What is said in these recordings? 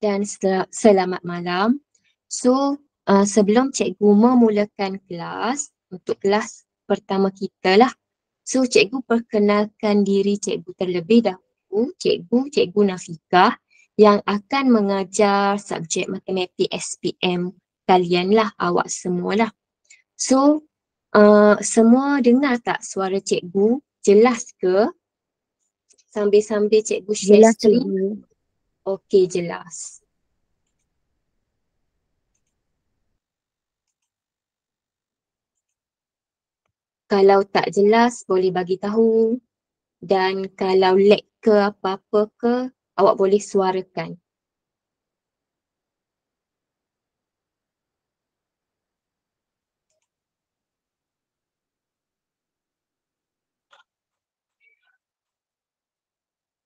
dan selamat malam. So, sebelum cikgu memulakan kelas, untuk kelas pertama kita lah. So, cikgu perkenalkan diri cikgu terlebih dahulu. Cikgu Nafikah yang akan mengajar subjek matematik SPM kalian lah, awak semualah. So, semua dengar tak suara cikgu? Jelas ke? Sambil-sambil cikgu share Jelas screen. cikgu. Okey, jelas. Kalau tak jelas boleh bagi tahu, dan kalau lag ke apa-apa ke, awak boleh suarakan.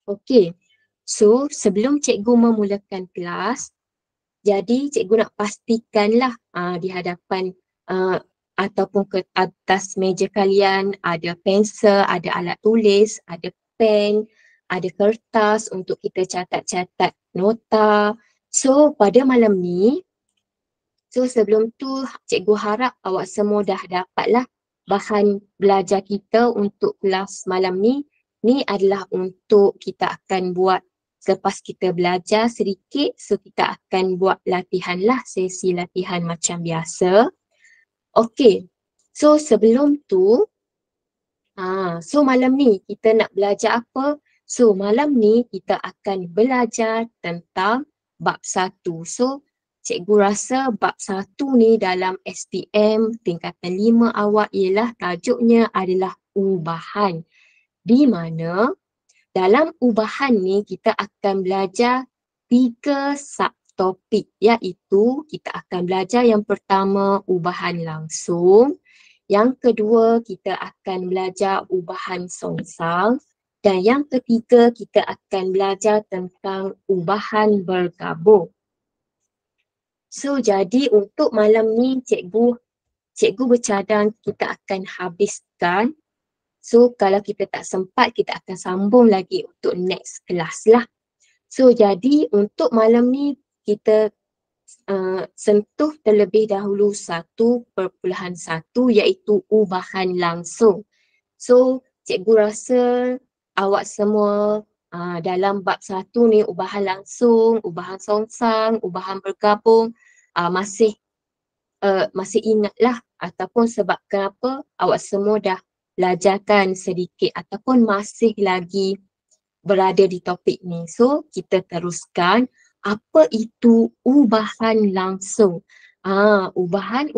Okey. So, sebelum cikgu memulakan kelas, jadi cikgu nak pastikanlah di hadapan ataupun ke atas meja kalian ada pensel, ada alat tulis, ada pen, ada kertas untuk kita catat-catat nota. So, pada malam ni, sebelum tu cikgu harap awak semua dah dapatlah bahan belajar kita untuk kelas malam ni. Ni adalah untuk kita akan buat selepas kita belajar sedikit, so kita akan buat latihan lah, sesi latihan macam biasa. Okey, so sebelum tu, so malam ni kita nak belajar apa? So malam ni kita akan belajar tentang bab 1. So cikgu rasa bab 1 ni dalam SPM tingkatan 5 awak ialah tajuknya adalah ubahan. Di mana dalam ubahan ni kita akan belajar 3 subtopik, iaitu kita akan belajar yang pertama ubahan langsung, yang kedua kita akan belajar ubahan songsang, dan yang ketiga kita akan belajar tentang ubahan bergabung. So jadi untuk malam ni cikgu bercadang kita akan habiskan. So kalau kita tak sempat kita akan sambung lagi untuk next kelas lah. So jadi untuk malam ni kita sentuh terlebih dahulu 1.1 iaitu ubahan langsung. So cikgu rasa awak semua dalam bab 1 ni ubahan langsung, ubahan songsang, ubahan bergabung masih ingatlah, ataupun sebab kenapa awak semua dah belajarkan sedikit ataupun masih lagi berada di topik ni. So kita teruskan, apa itu ubahan langsung? Ubahan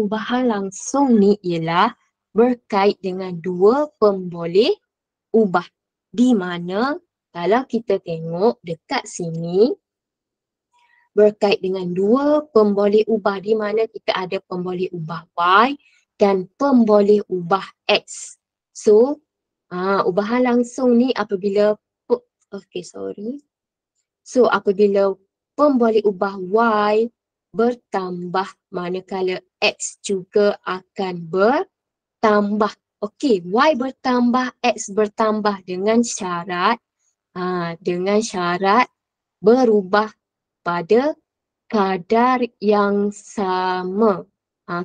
langsung ni ialah berkait dengan dua pemboleh ubah. Di mana kalau kita tengok dekat sini, berkait dengan dua pemboleh ubah, di mana kita ada pemboleh ubah Y dan pemboleh ubah X. So, ubahan langsung ni apabila So, apabila pemboleh ubah Y bertambah, manakala X juga akan bertambah. Okey, Y bertambah, X bertambah dengan syarat berubah pada kadar yang sama.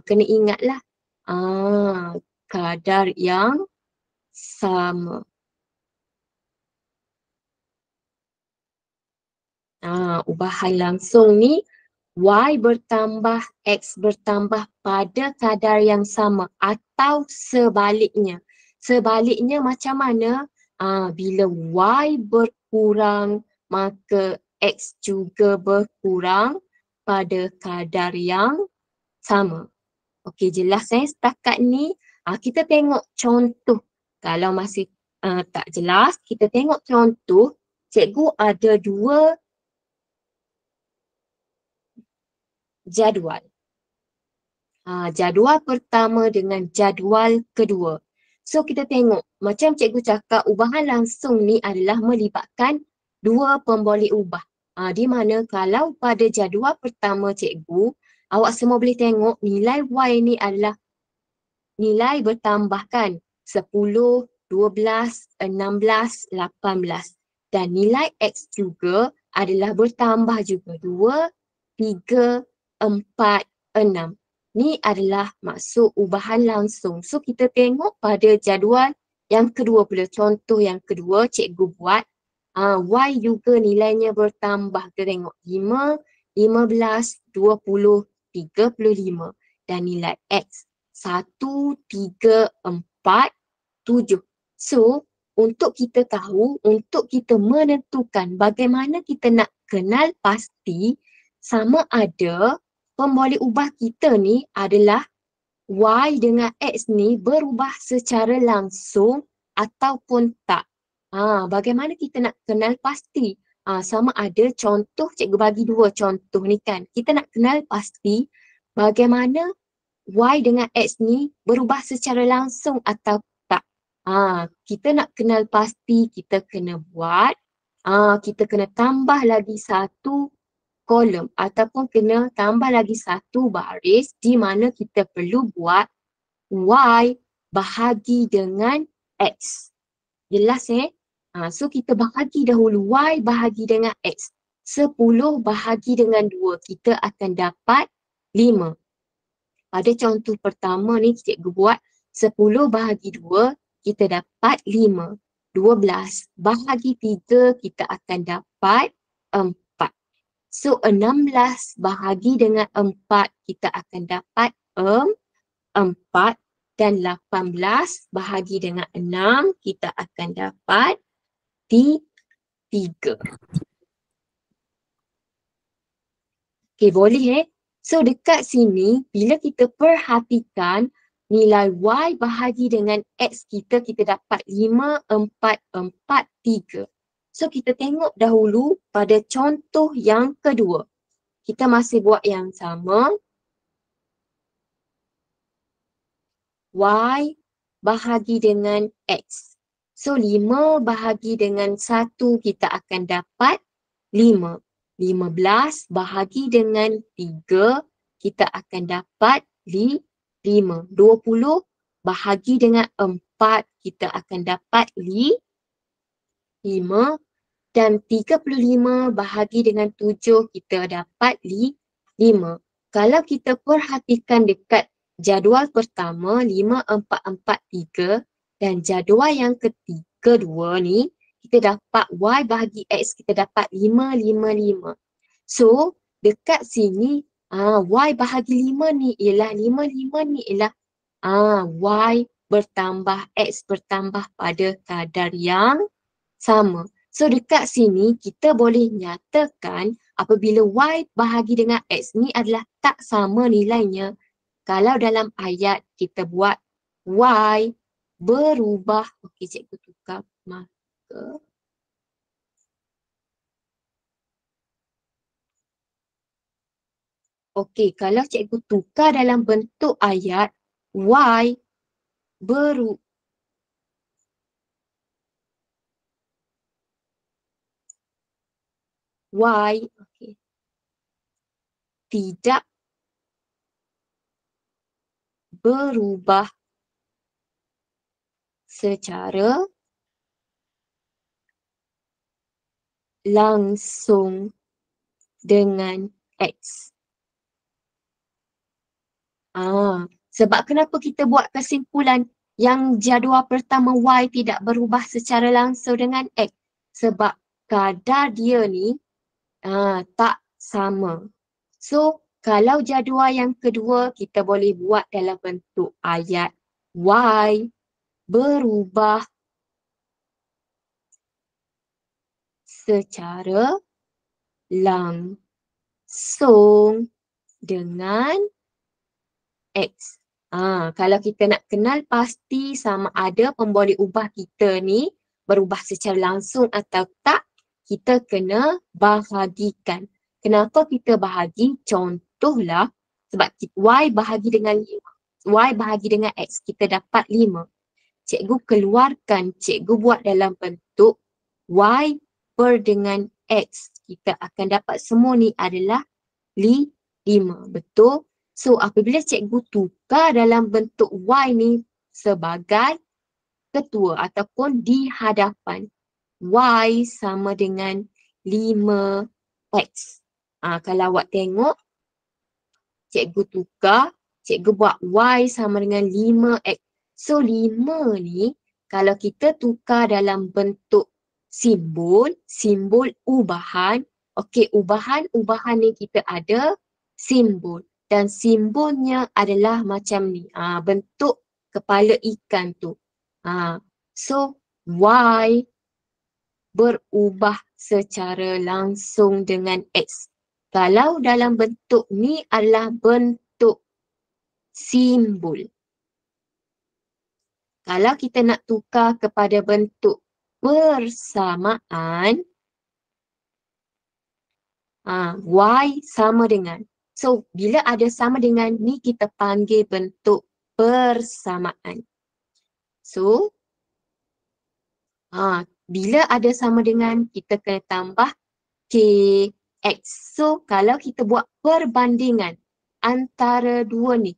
Kena ingatlah, kadar yang sama. Ubahan langsung ni Y bertambah, X bertambah pada kadar yang sama atau sebaliknya. Sebaliknya macam mana? Bila Y berkurang, maka X juga berkurang pada kadar yang sama. Okey, jelas setakat ni. Kita tengok contoh. Kalau masih tak jelas, kita tengok contoh. Cikgu ada dua jadual. Jadual pertama dengan jadual kedua. So kita tengok, macam cikgu cakap, ubahan langsung ni adalah melibatkan dua pemboleh ubah. Di mana kalau pada jadual pertama cikgu, awak semua boleh tengok nilai Y ni adalah nilai bertambahkan 10, 12, 16, 18. Dan nilai X juga adalah bertambah juga. 2, 3, 4, 6. Ni adalah maksud ubahan langsung. So kita tengok pada jadual yang kedua pula. Contoh yang kedua cikgu buat. Y juga nilainya bertambah. Kita tengok 5, 15, 20, 35. Dan nilai X 1, 3, 4, 7. So untuk kita tahu, untuk kita menentukan bagaimana kita nak kenal pasti sama ada pemboleh ubah kita ni adalah Y dengan X ni berubah secara langsung ataupun tak. Bagaimana kita nak kenal pasti? Sama ada contoh, cikgu bagi 2 contoh ni kan. Kita nak kenal pasti bagaimana Y dengan X ni berubah secara langsung atau tak. Kita nak kenal pasti, kita kena buat, kita kena tambah lagi satu kolom ataupun kena tambah lagi satu baris di mana kita perlu buat Y bahagi dengan X. Jelas So kita bahagi dahulu Y bahagi dengan X. 10 bahagi dengan 2, kita akan dapat 5. Pada contoh pertama ni cikgu buat 10 bahagi 2, kita dapat 5. 12 bahagi 3, kita akan dapat 4. So 16 bahagi dengan 4, kita akan dapat 4. Dan 18 bahagi dengan 6, kita akan dapat 3. Okay, boleh So dekat sini, bila kita perhatikan nilai Y bahagi dengan X kita dapat 5, 4, 4, 3. So kita tengok dahulu pada contoh yang kedua. Kita masih buat yang sama. Y bahagi dengan X. So 5 bahagi dengan 1, kita akan dapat 5. 15 bahagi dengan 3, kita akan dapat 5. 20 bahagi dengan 4, kita akan dapat 5. Dan 35 bahagi dengan 7, kita dapat 5. Kalau kita perhatikan dekat jadual pertama 5, 4, 4, 3 dan jadual yang kedua ni, kita dapat Y bahagi X, kita dapat 5, 5, 5. So, dekat sini, Y bahagi 5 ni ialah 5, 5 ni ialah Y bertambah X bertambah pada kadar yang sama. So, dekat sini kita boleh nyatakan apabila Y bahagi dengan X ni adalah tak sama nilainya. Kalau dalam ayat kita buat Y berubah, okey cikgu tukar marker. Okey, kalau cikgu tukar dalam bentuk ayat Y tidak berubah secara langsung dengan X. Sebab kenapa kita buat kesimpulan yang jadual pertama Y tidak berubah secara langsung dengan X? Sebab kadar dia ni tak sama. So, kalau jadual yang kedua, kita boleh buat dalam bentuk ayat Y berubah secara langsung dengan X. Kalau kita nak kenal pasti sama ada pemboleh ubah kita ni berubah secara langsung atau tak, kita kena bahagikan. Kenapa kita bahagi? Contohlah, sebab Y bahagi dengan 5. Y bahagi dengan X, kita dapat 5. Cikgu keluarkan, cikgu buat dalam bentuk Y per dengan X. Kita akan dapat semua ni adalah 5. Betul? So, apabila cikgu tukar dalam bentuk Y ni sebagai ketua ataupun di hadapan, Y sama dengan 5 X. Kalau awak tengok, cikgu tukar, cikgu buat Y sama dengan 5X. So 5 ni kalau kita tukar dalam bentuk simbol, simbol ubahan. Okey, ubahan ni kita ada simbol. Dan simbolnya adalah macam ni. Bentuk kepala ikan tu. So Y berubah secara langsung dengan X. Kalau dalam bentuk ni adalah bentuk simbol. Kalau kita nak tukar kepada bentuk persamaan, Y sama dengan. So, bila ada sama dengan ni kita panggil bentuk persamaan. So, bila ada sama dengan kita kena tambah KX. So, kalau kita buat perbandingan antara dua ni,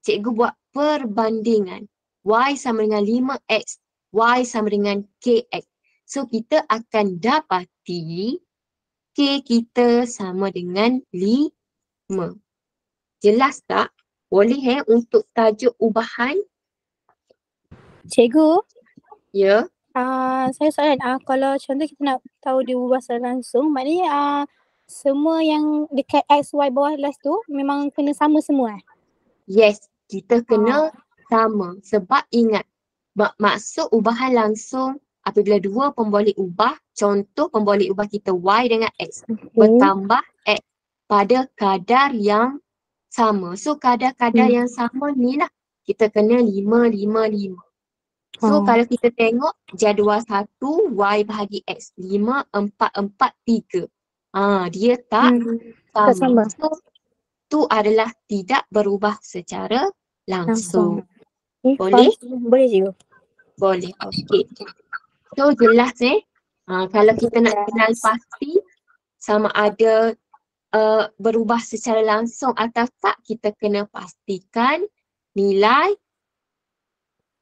cikgu buat perbandingan. Y sama dengan 5X, Y sama dengan KX. So, kita akan dapati K kita sama dengan 5. Jelas tak? Boleh untuk tajuk ubahan? Cikgu, Ya. saya soalan, kalau contoh kita nak tahu dia ubah secara langsung, maknanya semua yang dekat X, Y bawah last tu memang kena sama semua Yes, kita kena sama. Sebab ingat, maksud ubahan langsung apabila dua pemboleh ubah, contoh pemboleh ubah kita Y dengan X, bertambah X pada kadar yang sama. So kadar-kadar yang sama ni lah kita kena 5, 5, 5. So kalau kita tengok jadual 1 Y bahagi X, 5, 4, 4, 3. Dia tak sama. So tu adalah tidak berubah secara langsung. Boleh? Boleh cikgu. Boleh, okey. So jelas kalau kita nak kenal pasti sama ada berubah secara langsung atau tak, kita kena pastikan nilai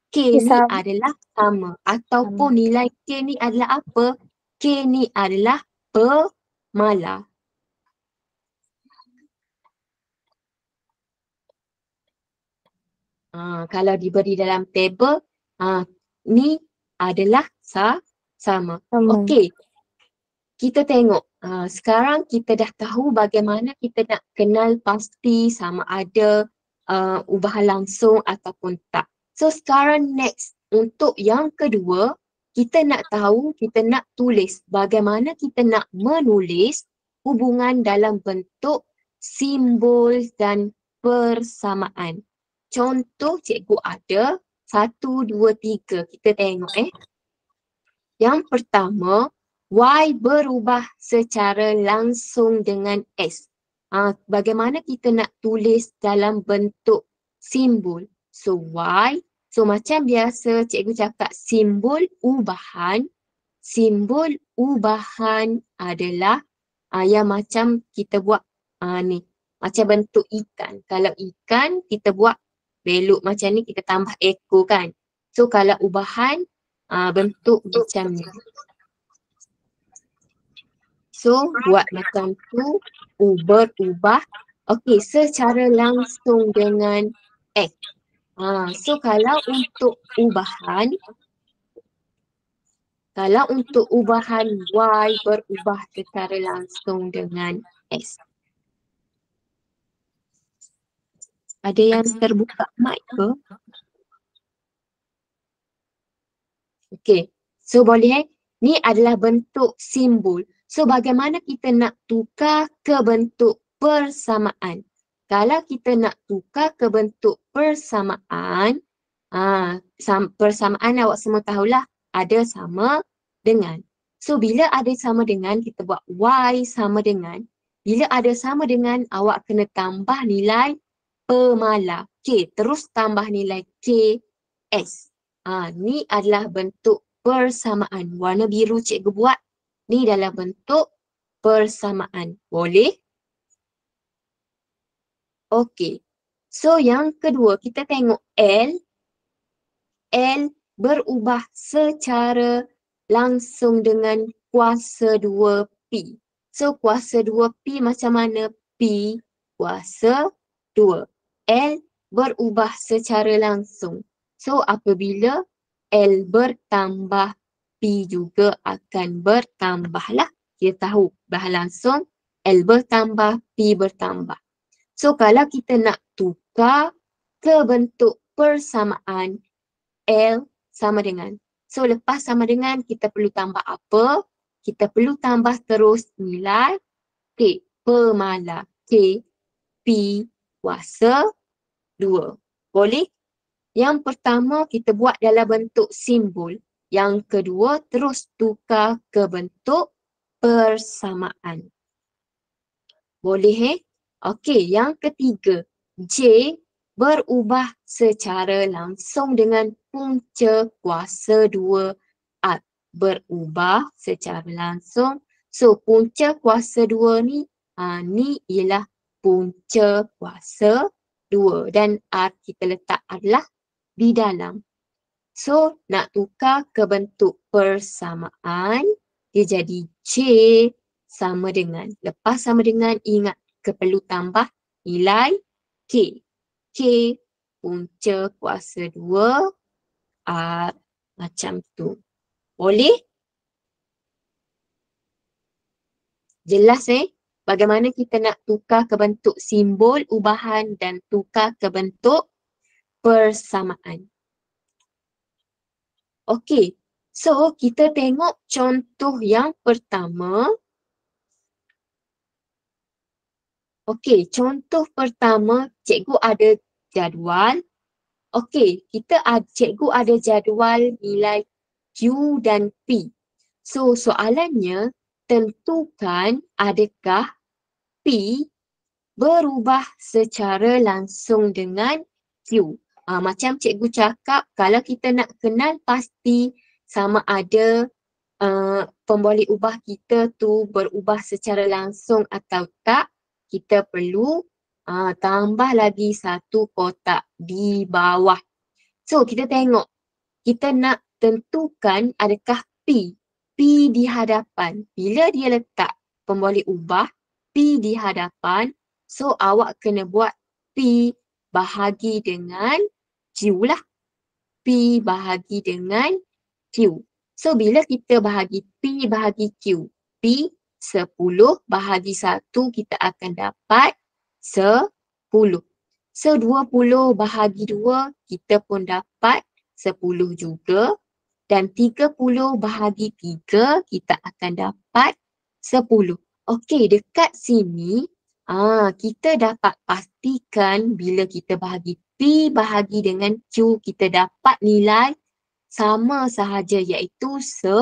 K ni adalah sama. Ataupun nilai K ni adalah apa? K ni adalah pemala. Kalau diberi dalam tabel, ni adalah sama. Okey, kita tengok. Sekarang kita dah tahu bagaimana kita nak kenal pasti sama ada ubahan langsung ataupun tak. So sekarang next, untuk yang kedua, kita nak tahu, kita nak tulis bagaimana kita nak menulis hubungan dalam bentuk simbol dan persamaan. Contoh cikgu ada 1, 2, 3. Kita tengok Yang pertama, Y berubah secara langsung dengan S. Bagaimana kita nak tulis dalam bentuk simbol? So Y, so macam biasa cikgu cakap simbol ubahan. Simbol ubahan adalah yang macam kita buat ni. Macam bentuk ikan. Kalau ikan kita buat belok macam ni, kita tambah ekor kan. So kalau ubahan bentuk macam ni. So buat macam tu, berubah. Okey, secara langsung dengan X. So kalau untuk ubahan Y berubah secara langsung dengan S. Ada yang terbuka mic ke? Okey, so boleh ni adalah bentuk simbol. So bagaimana kita nak tukar ke bentuk persamaan? Kalau kita nak tukar ke bentuk persamaan, persamaan awak semua tahulah ada sama dengan. So bila ada sama dengan, kita buat Y sama dengan. Bila ada sama dengan, awak kena tambah nilai pemala. K, terus tambah nilai KS. Ni adalah bentuk persamaan. Warna biru cikgu buat. Ni dalam bentuk persamaan. Boleh? Okey. So yang kedua, kita tengok L. L berubah secara langsung dengan kuasa 2P. So kuasa 2P macam mana? P kuasa 2. L berubah secara langsung. So apabila L bertambah, P juga akan bertambah lah. Kita tahu bahan langsung L bertambah, P bertambah. So kalau kita nak tukar ke bentuk persamaan, L sama dengan. So lepas sama dengan kita perlu tambah apa? Kita perlu tambah terus nilai K pemala. K P kuasa 2. Boleh? Yang pertama kita buat dalam bentuk simbol. Yang kedua terus tukar ke bentuk persamaan. Boleh Okey, yang ketiga. J berubah secara langsung dengan punca kuasa 2 A. Berubah secara langsung. So, punca kuasa 2 ni, ni ialah punca kuasa 2 dan R kita letak adalah di dalam. So, nak tukar ke bentuk persamaan, dia jadi J sama dengan. Lepas sama dengan, ingat perlu tambah nilai K. K punca kuasa 2 R macam tu. Boleh? Jelas bagaimana kita nak tukar ke bentuk simbol ubahan dan tukar ke bentuk persamaan. Okey, so kita tengok contoh yang pertama. Okey, contoh pertama, cikgu ada jadual. Okey, cikgu ada jadual nilai Q dan P. So, soalannya, tentukan adakah P berubah secara langsung dengan Q. Macam cikgu cakap, kalau kita nak kenal pasti sama ada pemboleh ubah kita tu berubah secara langsung atau tak, kita perlu tambah lagi satu kotak di bawah. So, kita tengok. Kita nak tentukan adakah P. P di hadapan. Bila dia letak pemboleh ubah, P di hadapan, so awak kena buat P bahagi dengan Q lah. P bahagi dengan Q. So, bila kita bahagi P bahagi Q, P 10 bahagi 1 kita akan dapat 10. So, 20 bahagi 2 kita pun dapat 10 juga. Dan 30 bahagi 3 kita akan dapat 10. Okey, dekat sini kita dapat pastikan bila kita bahagi P bahagi dengan Q kita dapat nilai sama sahaja iaitu 10.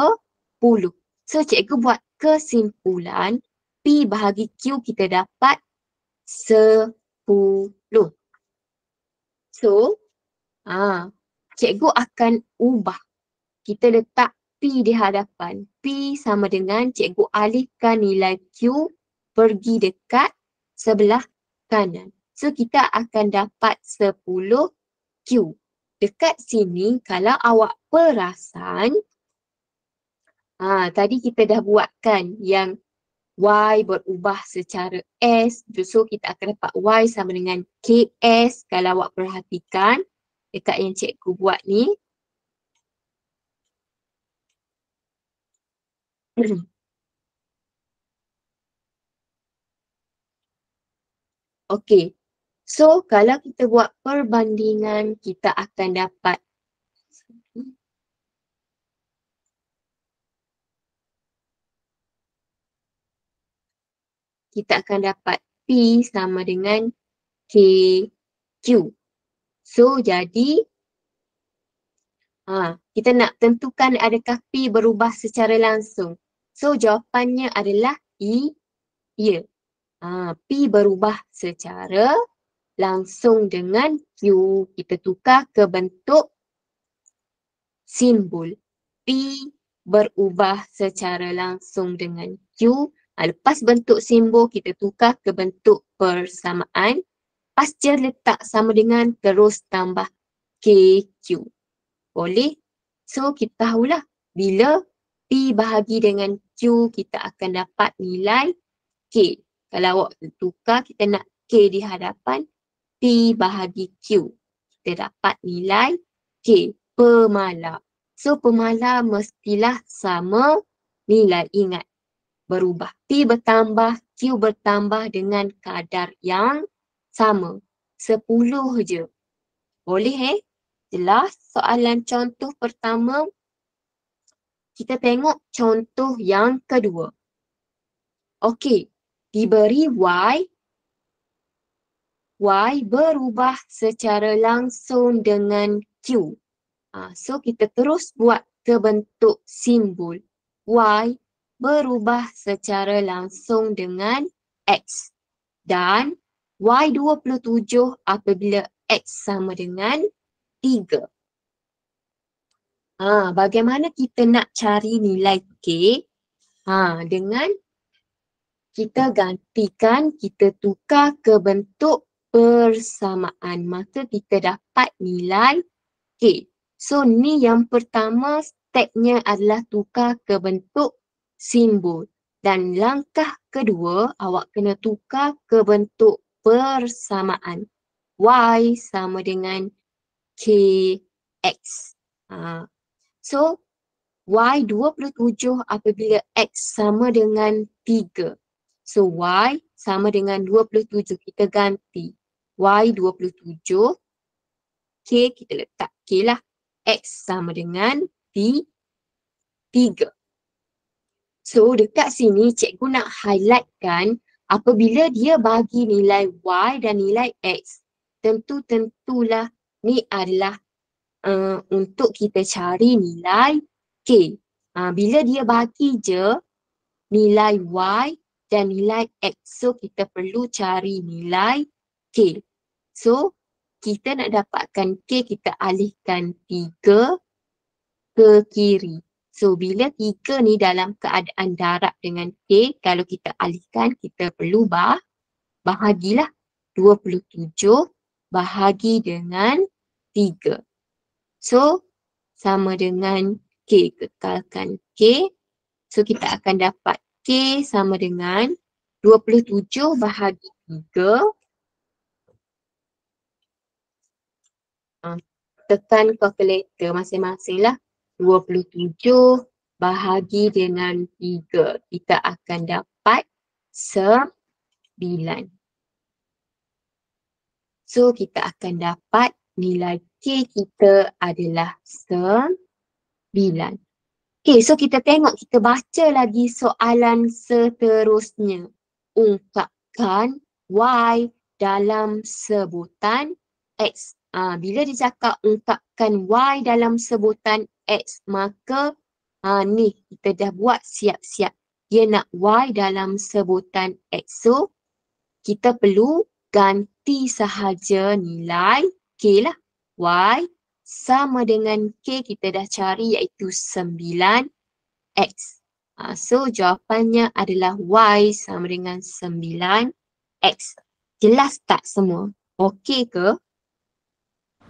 So, cikgu buat kesimpulan P bahagi Q kita dapat 10. So, cikgu akan ubah. Kita letak P di hadapan. P sama dengan cikgu alihkan nilai Q pergi dekat sebelah kanan. So, kita akan dapat 10 Q. Dekat sini, kalau awak perasan, tadi kita dah buatkan yang Y berubah secara S. So, kita akan dapat Y sama dengan KS. Kalau awak perhatikan dekat yang cikgu buat ni. Okey. So, kalau kita buat perbandingan, kita akan dapat P sama dengan KQ. So, jadi kita nak tentukan adakah P berubah secara langsung. So, jawapannya adalah ya. P berubah secara langsung dengan Q. Kita tukar ke bentuk simbol. P berubah secara langsung dengan Q. Lepas bentuk simbol, kita tukar ke bentuk persamaan. Pasca letak sama dengan terus tambah KQ. Boleh? So, kita tahulah bila P bahagi dengan Q, kita akan dapat nilai K. Kalau awak tukar, kita nak K di hadapan, P bahagi Q. Kita dapat nilai K, pemala. So, pemala mestilah sama nilai. Ingat, berubah. P bertambah, Q bertambah dengan kadar yang sama. 10 je. Boleh Jelas? Soalan contoh pertama, kita tengok contoh yang kedua. Okey, diberi Y berubah secara langsung dengan Q. So kita terus buat ke bentuk simbol. Y berubah secara langsung dengan X. Dan Y27 apabila X sama dengan 3. Bagaimana kita nak cari nilai K? Dengan kita gantikan, kita tukar ke bentuk persamaan. Maka kita dapat nilai K. So ni yang pertama, stepnya adalah tukar ke bentuk simbol. Dan langkah kedua, awak kena tukar ke bentuk persamaan. Y sama dengan KX. So, Y27 apabila X sama dengan 3. So, Y sama dengan 27. Kita ganti. Y27. K kita letak K lah. X sama dengan 3. So, dekat sini cikgu nak highlightkan apabila dia bagi nilai Y dan nilai X. Tentulah ni adalah untuk kita cari nilai K. Bila dia bagi je nilai Y dan nilai X. So, kita perlu cari nilai K. So, kita nak dapatkan K, kita alihkan 3 ke kiri. So, bila 3 ni dalam keadaan darab dengan K, kalau kita alihkan, kita perlu bahagilah 27 bahagi dengan 3. So, sama dengan K, kekalkan K. So, kita akan dapat K sama dengan 27 bahagi 3. Tekan kalkulator masing-masing lah. 27 bahagi dengan 3. Kita akan dapat 9. So, kita akan dapat nilai K kita adalah 9. Okay, so kita tengok, kita baca lagi soalan seterusnya. Ungkapkan Y dalam sebutan X. Bila dia cakap ungkapkan Y dalam sebutan X, maka ni kita dah buat siap-siap. Dia nak Y dalam sebutan X. So, kita perlu ganti sahaja nilai K lah. Y sama dengan K kita dah cari iaitu 9X. So jawapannya adalah Y sama dengan 9X. Jelas tak semua? Okey ke?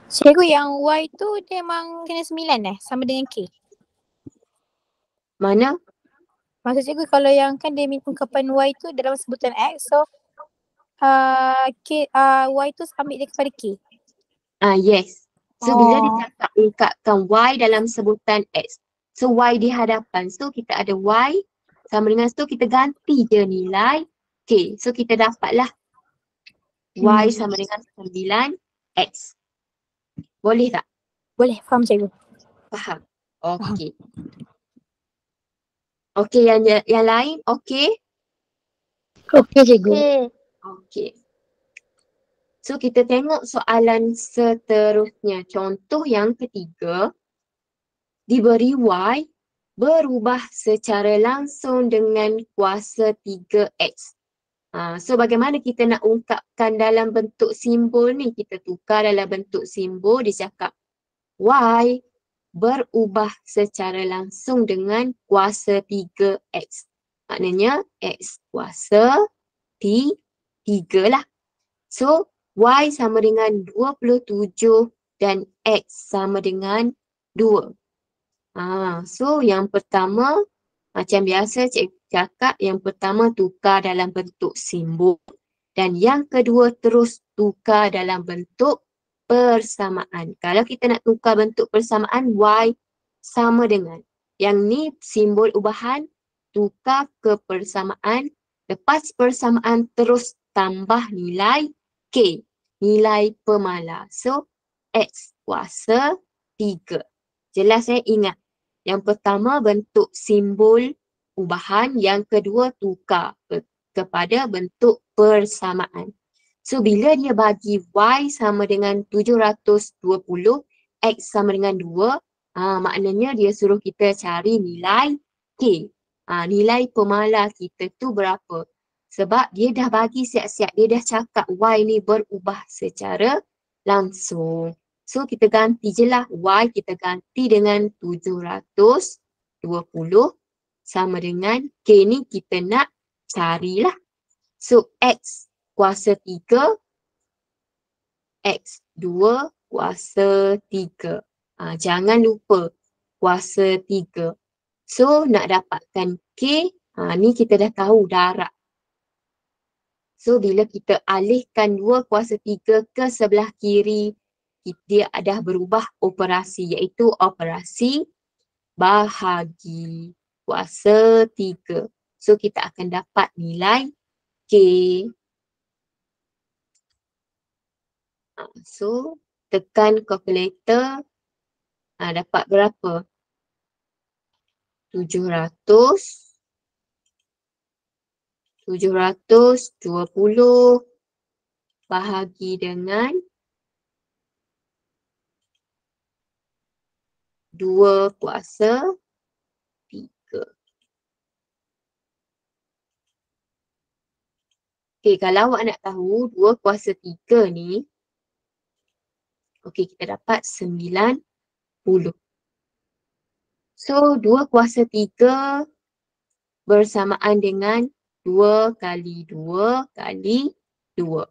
Cikgu, yang Y tu dia memang kena 9 sama dengan K? Mana? Maksud cikgu kalau yang kan dia minta ungkapan Y tu dalam sebutan X, so Y tu ambil dia kepada K. Yes. So bila dia cakap ungkapkan Y dalam sebutan X, so Y di hadapan, so kita ada Y sama dengan, so kita ganti je nilai K. So kita dapatlah Y sama dengan 9X. Boleh tak? Boleh, faham cikgu. Faham? Okey. Okey, yang lain okey? Okey cikgu. Okey. So kita tengok soalan seterusnya. Contoh yang ketiga. Diberi Y berubah secara langsung dengan kuasa 3X. So bagaimana kita nak ungkapkan dalam bentuk simbol ni? Kita tukar dalam bentuk simbol. Dia cakap Y berubah secara langsung dengan kuasa 3X. Maknanya X kuasa 3 lah. So Y sama dengan 27 dan X sama dengan 2. So yang pertama, macam biasa cikgu cakap, yang pertama tukar dalam bentuk simbol dan yang kedua terus tukar dalam bentuk persamaan. Kalau kita nak tukar bentuk persamaan, Y sama dengan. Yang ni simbol ubahan, tukar ke persamaan, lepas persamaan terus tambah nilai K, nilai pemala. So, X kuasa 3. Jelas ingat. Yang pertama bentuk simbol ubahan, yang kedua tukar kepada bentuk persamaan. So bila dia bagi Y sama dengan 720, X sama dengan 2, maknanya dia suruh kita cari nilai K. Nilai pemala kita tu berapa? Sebab dia dah bagi siap-siap, dia dah cakap Y ni berubah secara langsung. So kita ganti je lah, Y kita ganti dengan 720 sama dengan K ni kita nak carilah. So X kuasa 3, X 2 kuasa 3. Jangan lupa kuasa 3. So nak dapatkan K, ni kita dah tahu darab. So bila kita alihkan 2 kuasa 3 ke sebelah kiri, dia dah berubah operasi, iaitu operasi bahagi kuasa 3. So kita akan dapat nilai K. So tekan calculator, dapat berapa? 720 bahagi dengan 2 kuasa 3. Okay, kalau awak nak tahu 2 kuasa 3 ni, okay, kita dapat 90. So 2 kuasa 3 bersamaan dengan 2 kali 2 kali 2.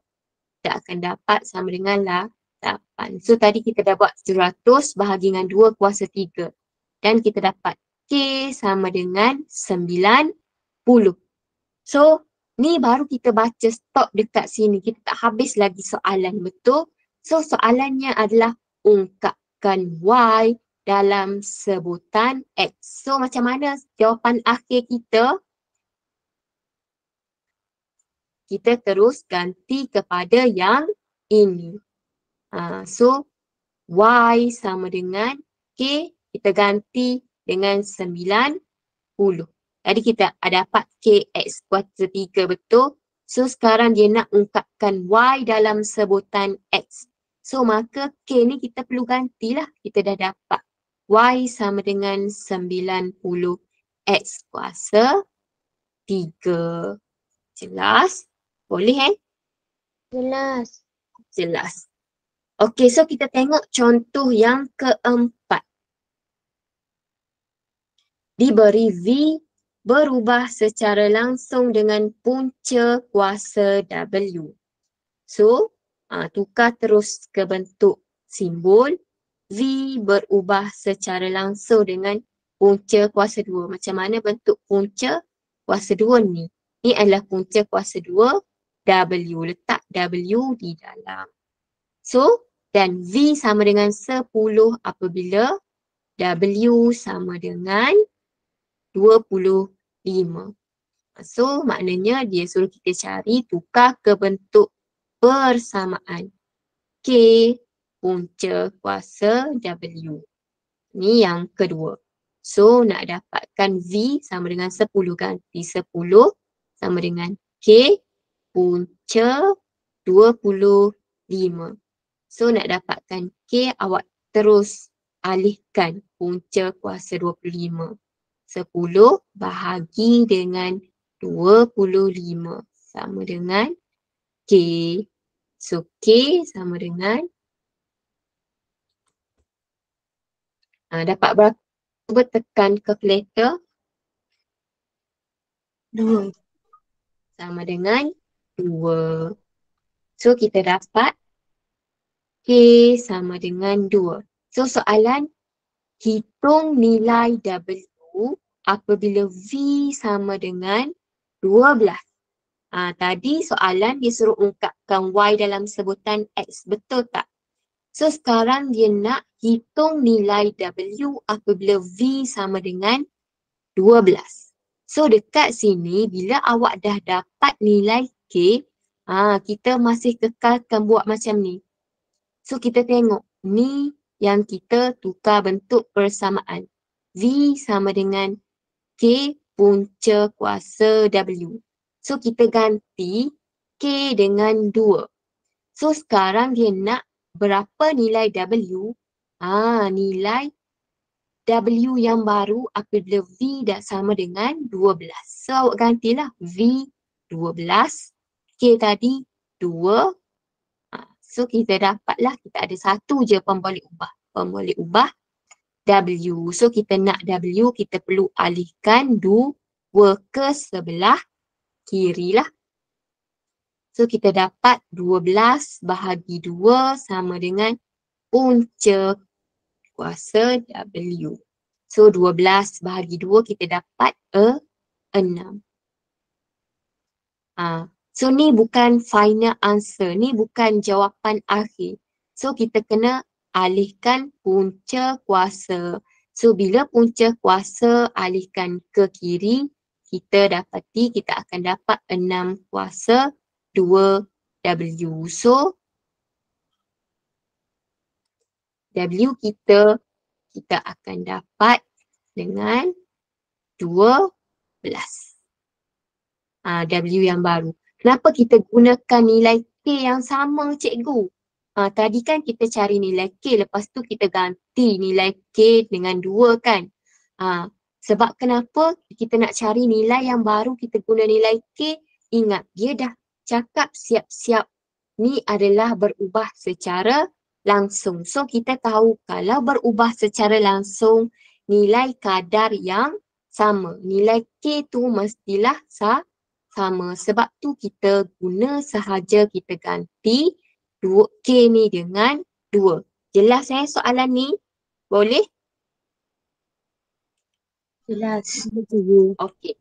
Kita akan dapat sama dengan 8. So tadi kita dah buat 700 bahagi dengan 2 kuasa 3. Dan kita dapat K sama dengan 90. So ni baru kita baca stop dekat sini. Kita tak habis lagi soalan, betul? So soalannya adalah ungkapkan Y dalam sebutan X. So macam mana jawapan akhir kita? Kita terus ganti kepada yang ini. So Y sama dengan K, kita ganti dengan 90. Tadi kita dapat KX kuasa 3, betul? So sekarang dia nak ungkapkan Y dalam sebutan X. So maka K ni kita perlu gantilah. Kita dah dapat Y sama dengan 90 X kuasa 3. Jelas? Boleh Jelas. Jelas. Okey, so kita tengok contoh yang keempat. Diberi V berubah secara langsung dengan punca kuasa W. So, tukar terus ke bentuk simbol. V berubah secara langsung dengan punca kuasa 2. Macam mana bentuk punca kuasa 2 ni? Ni adalah punca kuasa 2 W. Letak W di dalam. So, dan V sama dengan 10 apabila W sama dengan 25. So, maknanya dia suruh kita cari tukar ke bentuk persamaan. K punca kuasa W. Ni yang kedua. So, nak dapatkan V sama dengan 10, ganti 10 sama dengan K punca 25. So nak dapatkan K, awak terus alihkan punca kuasa 25. 10 bahagi dengan 25 sama dengan K. So K sama dengan dapat berapa? Cuba tekan calculator. 2. Sama dengan 2. So kita dapat K sama dengan 2. So soalan hitung nilai W apabila V sama dengan 12. Tadi soalan dia suruh ungkapkan Y dalam sebutan X, betul tak? So sekarang dia nak hitung nilai W apabila V sama dengan 12. So dekat sini bila awak dah dapat nilai K, kita masih kekalkan buat macam ni. So kita tengok ni yang kita tukar bentuk persamaan. V sama dengan K punca kuasa W. So kita ganti K dengan 2. So sekarang dia nak berapa nilai W? Nilai W yang baru apabila V dah sama dengan 12. So awak gantilah V 12, K tadi 2. So kita dapatlah, kita ada satu je pemboleh ubah. Pemboleh ubah W. So kita nak W, kita perlu alihkan 2 ke sebelah kiri lah. So kita dapat 12 bahagi 2 sama dengan punca kuasa W. So 12 bahagi 2 kita dapat 6. So ni bukan final answer, ni bukan jawapan akhir. So kita kena alihkan punca kuasa. So bila punca kuasa alihkan ke kiri, kita dapati kita akan dapat 6 kuasa 2W. So W kita akan dapat dengan 12. W yang baru. Kenapa kita gunakan nilai K yang sama, cikgu? Tadi kan kita cari nilai K, lepas tu kita ganti nilai K dengan 2 kan? Sebab kenapa kita nak cari nilai yang baru, kita guna nilai K? Ingat, dia dah cakap siap-siap ni adalah berubah secara langsung. So kita tahu kalau berubah secara langsung, nilai kadar yang sama. Nilai K tu mestilah sama. Sebab tu kita guna sahaja, kita ganti 2K ni dengan 2. Jelas soalan ni? Boleh? Jelas. Okey.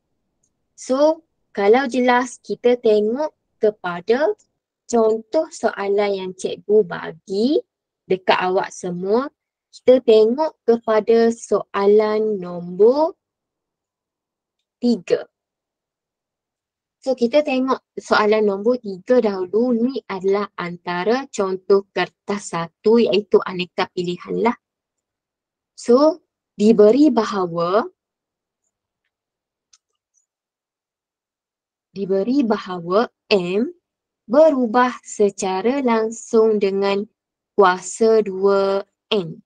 So, kalau jelas, kita tengok kepada contoh soalan yang cikgu bagi dekat awak semua. Kita tengok kepada soalan nombor 3. So kita tengok soalan nombor 3 dahulu. Ni adalah antara contoh kertas 1 iaitu aneka pilihan lah. So diberi bahawa M berubah secara langsung dengan kuasa 2N.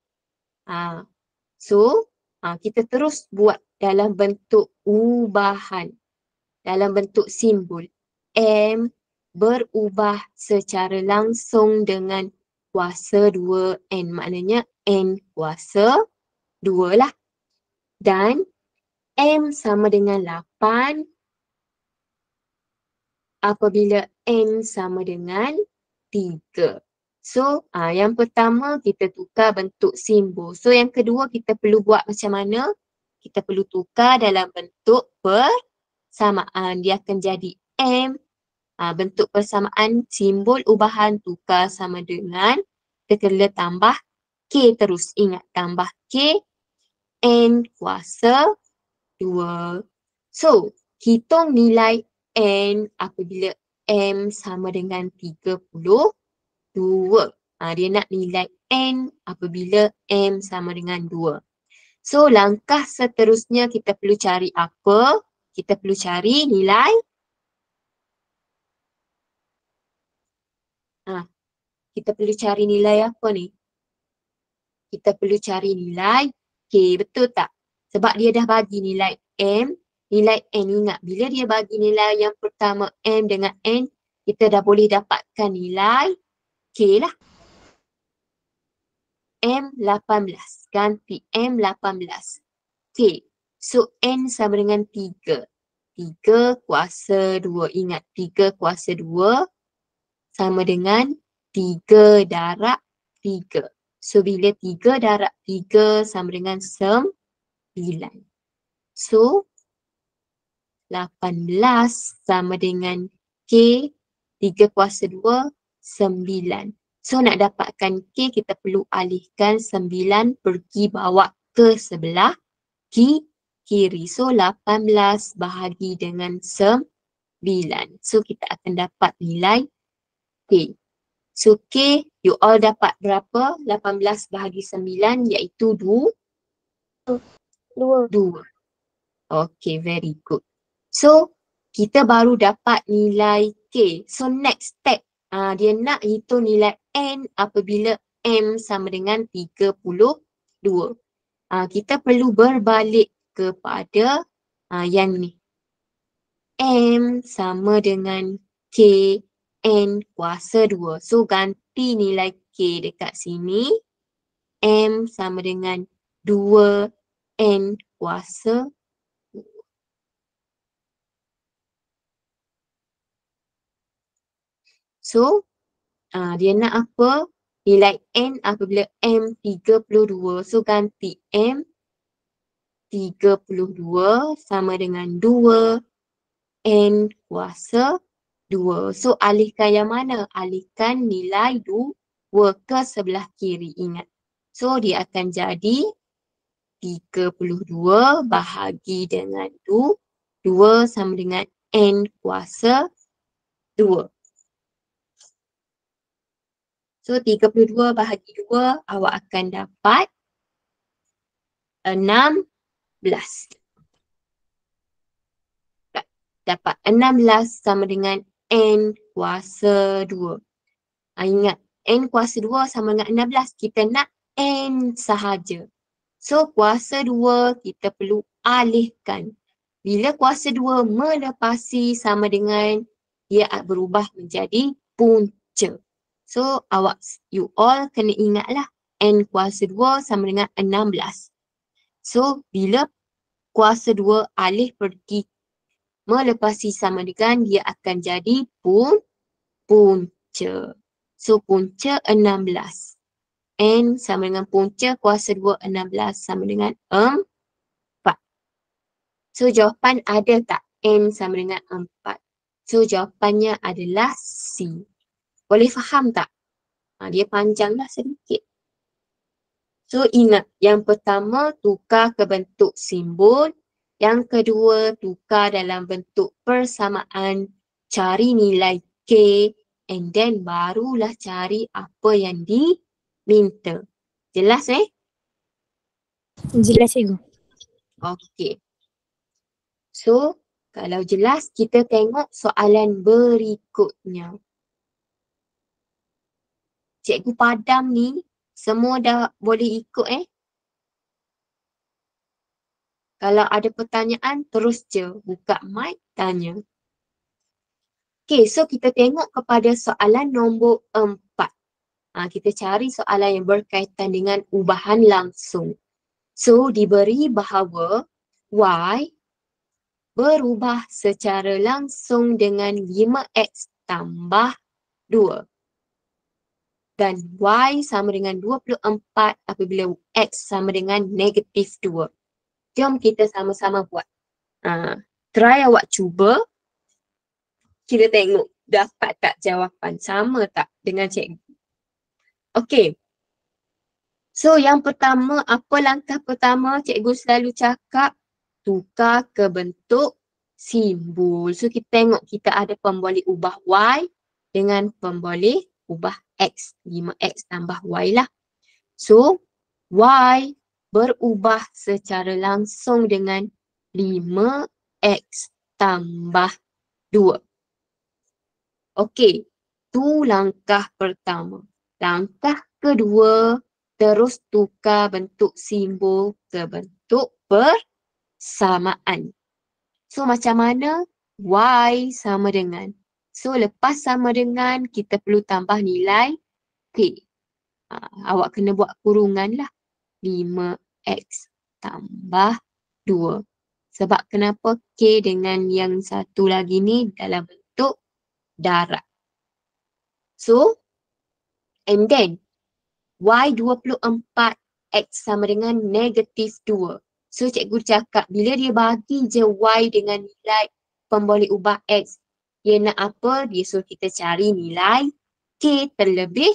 So kita terus buat dalam bentuk ubahan. Dalam bentuk simbol. M berubah secara langsung dengan kuasa 2N. Maknanya N kuasa 2 lah. Dan M sama dengan 8 apabila N sama dengan 3. So yang pertama kita tukar bentuk simbol. So yang kedua kita perlu buat macam mana? Kita perlu tukar dalam bentuk persamaan. Dia akan jadi M, bentuk persamaan, simbol ubahan tukar sama dengan, kita kena tambah K terus. Ingat, tambah K, N kuasa 2. So, hitung nilai N apabila M sama dengan 32. Dia nak nilai N apabila M sama dengan 2. So, langkah seterusnya kita perlu cari apa? Kita perlu cari nilai. Kita perlu cari nilai apa ni? Kita perlu cari nilai K, betul tak? Sebab dia dah bagi nilai M, nilai N. Ingat, bila dia bagi nilai yang pertama M dengan N, kita dah boleh dapatkan nilai K lah. M18. Ganti M18. K. So, N sama dengan 3. 3 kuasa 2. Ingat, 3 kuasa 2 sama dengan 3 darab 3. So bila 3 darab 3 sama dengan 9. So 18 sama dengan K 3 kuasa 2, 9. So nak dapatkan K kita perlu alihkan 9 pergi bawa ke sebelah kiri. So 18 bahagi dengan 9. So kita akan dapat nilai K. So K you all dapat berapa? 18 bahagi 9 iaitu 2. 2. Okay, very good. So kita baru dapat nilai K. So next step dia nak hitung nilai N apabila M sama dengan 32. Kita perlu berbalik kepada yang ni. M sama dengan K N kuasa 2. So ganti nilai K dekat sini. M sama dengan 2 N kuasa 2. So dia nak apa? Nilai N apabila M 32. So ganti M 32 sama dengan 2 N kuasa 2. So alihkan yang mana? Alihkan nilai 2 ke sebelah kiri, ingat. So dia akan jadi 32 bahagi dengan 2. 2 sama dengan N kuasa 2. So 32 bahagi 2 awak akan dapat 16. Dapat 16 sama dengan N kuasa 2. Ingat, N kuasa 2 sama dengan 16. Kita nak N sahaja. So kuasa 2 kita perlu alihkan. Bila kuasa 2 melepasi sama dengan dia berubah menjadi punca. So you all kena ingatlah N kuasa 2 sama dengan 16. So bila kuasa 2 alih pergi melepasi sama dengan dia akan jadi punca. So punca 16. N sama dengan punca kuasa 2 16 sama dengan 4. So jawapan ada tak N sama dengan 4? So jawapannya adalah C. Boleh faham tak? Dia panjanglah sedikit. So ingat, yang pertama tukar ke bentuk simbol. Yang kedua tukar dalam bentuk persamaan. Cari nilai K and then barulah cari apa yang diminta. Jelas Jelas cikgu. Okey. So kalau jelas kita tengok soalan berikutnya. Cikgu padam ni semua dah boleh ikut Kalau ada pertanyaan terus je buka mic tanya. Okay, so kita tengok kepada soalan nombor 4. Kita cari soalan yang berkaitan dengan ubahan langsung. So diberi bahawa Y berubah secara langsung dengan 5X tambah 2. Dan Y sama dengan 24 apabila X sama dengan negatif 2. Jom kita sama-sama buat. Try awak cuba. Kita tengok dapat tak jawapan. Sama tak dengan cikgu. Okey. So yang pertama, apa langkah pertama cikgu selalu cakap? Tukar ke bentuk simbol. So kita tengok kita ada pemboleh ubah Y dengan pemboleh ubah X. 5X tambah Y lah. So Y berubah secara langsung dengan 5X tambah 2. Okey, tu langkah pertama. Langkah kedua, terus tukar bentuk simbol ke bentuk persamaan. So macam mana? Y sama dengan. So lepas sama dengan, kita perlu tambah nilai K. Awak kena buat kurungan lah. 5X tambah 2. Sebab kenapa K dengan yang satu lagi ni dalam bentuk darab. So, and then Y24, X sama dengan negatif 2. So cikgu cakap bila dia bagi je Y dengan nilai pemboleh ubah X, dia nak apa? Dia suruh kita cari nilai K terlebih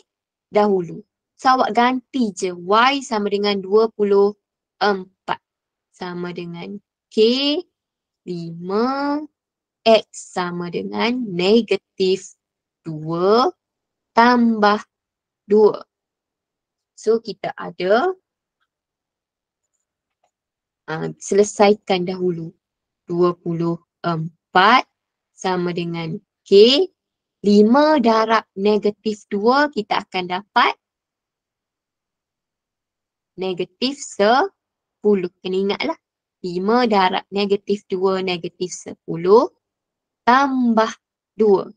dahulu. So awak ganti je Y sama dengan 24 sama dengan K 5, X sama dengan negatif 2 tambah 2. So kita ada selesaikan dahulu. 24 sama dengan K. 5 darab negatif 2 kita akan dapat negatif 10. Kena ingatlah. 5 darab negatif 2 negatif 10 tambah 2.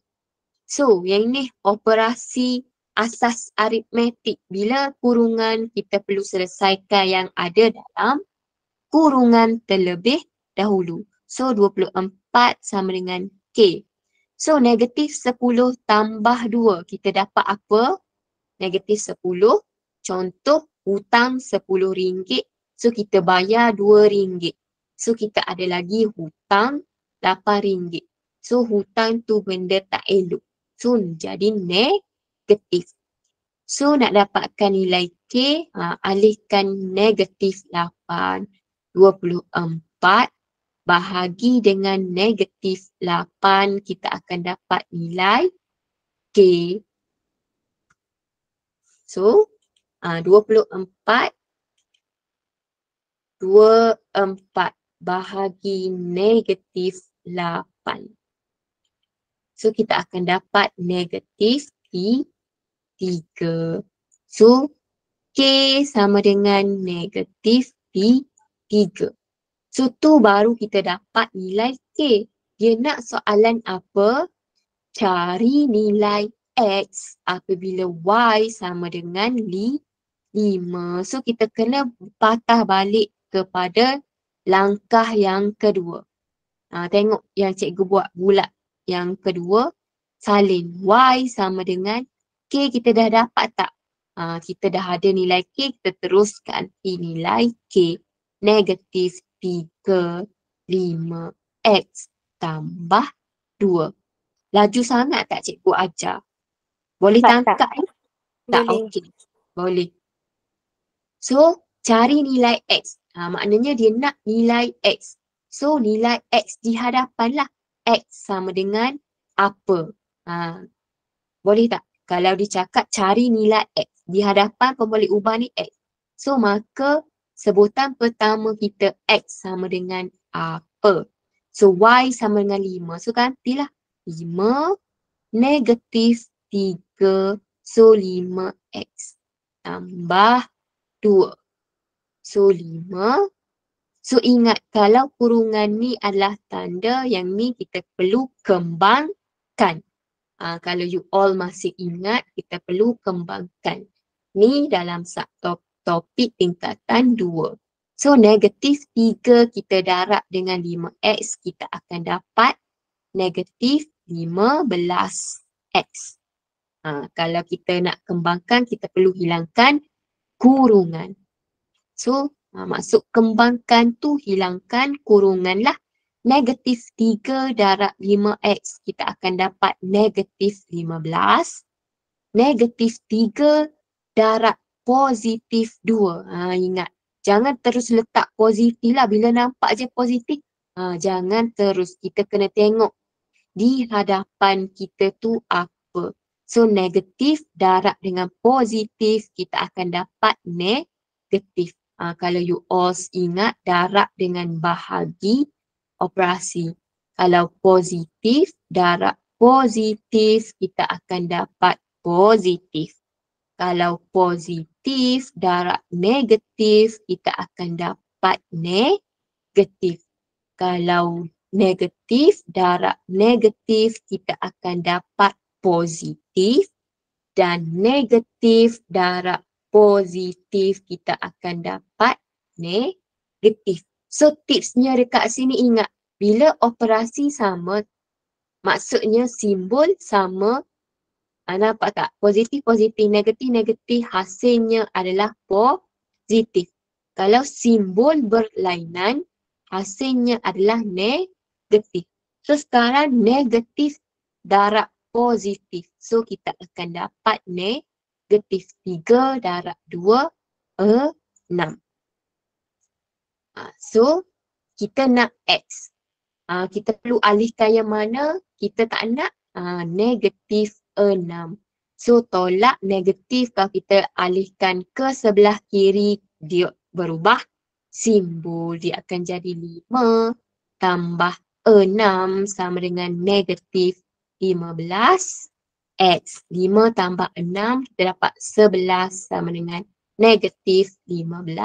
So yang ini operasi asas aritmetik. Bila kurungan kita perlu selesaikan yang ada dalam kurungan terlebih dahulu. So 24 sama dengan K. So negatif 10 tambah 2 kita dapat apa? Negatif 10. Contoh hutang RM10. So kita bayar RM2. So kita ada lagi hutang RM8. So hutang tu benda tak elok. So jadi negatif. So nak dapatkan nilai K, alihkan negatif 8. 24 bahagi dengan negatif 8, kita akan dapat nilai K. So 24 bahagi negatif 8. So kita akan dapat negatif 3. So K sama dengan negatif 3. So tu baru kita dapat nilai K. Dia nak soalan apa? Cari nilai X apabila Y sama dengan 5. So kita kena patah balik kepada langkah yang kedua. Tengok yang cikgu buat bulat. Yang kedua, salin Y sama dengan K, kita dah dapat tak? Kita dah ada nilai K, kita teruskan nilai K. Negatif 3, 5, X tambah 2. Laju sangat tak cikgu ajar? Boleh Tak. tangkap? Tak, Boleh. okey. Boleh. So, cari nilai X. Maknanya dia nak nilai X. So, nilai X di hadapan lah. X sama dengan apa? Boleh tak? Kalau dicakap cari nilai X. Di hadapan pemboleh ubah ni X. So, maka sebutan pertama kita X sama dengan apa? So, Y sama dengan 5. So, gantilah. 5 negatif 3. So, 5X tambah 2. So, 5. So, ingat kalau kurungan ni adalah tanda yang ni kita perlu kembangkan. Kalau you all masih ingat, kita perlu kembangkan. Ni dalam topik tingkatan 2. So, negatif 3 kita darab dengan 5X, kita akan dapat negatif 15X. Kalau kita nak kembangkan, kita perlu hilangkan kurungan. So, maksud kembangkan tu hilangkan kurungan lah. Negatif 3 darab 5X, kita akan dapat negatif 15. Negatif 3 darab positif 2. Ingat, jangan terus letak positif lah. Bila nampak je positif, jangan terus. Kita kena tengok di hadapan kita tu apa. So, negatif darab dengan positif, kita akan dapat negatif. Kalau you all ingat, darab dengan bahagi operasi. Kalau positif, darab positif, kita akan dapat positif. Kalau positif, darab negatif, kita akan dapat negatif. Kalau negatif, darab negatif, kita akan dapat positif. Dan negatif, darab positif, kita akan dapat negatif. So tipsnya dekat sini ingat, bila operasi sama, maksudnya simbol sama, Nampak tak? Positif, positif, negatif, negatif. Hasilnya adalah positif. Kalau simbol berlainan, hasilnya adalah negatif. So sekarang negatif darab positif. So kita akan dapat negatif 3 darab 2, 6. So kita nak X. Kita perlu alihkan yang mana? Kita tak nak negatif 6. So tolak negatif kalau kita alihkan ke sebelah kiri, dia berubah simbol. Dia akan jadi 5 tambah 6 sama dengan negatif 15 X. 5 tambah 6 kita dapat 11 sama dengan negatif 15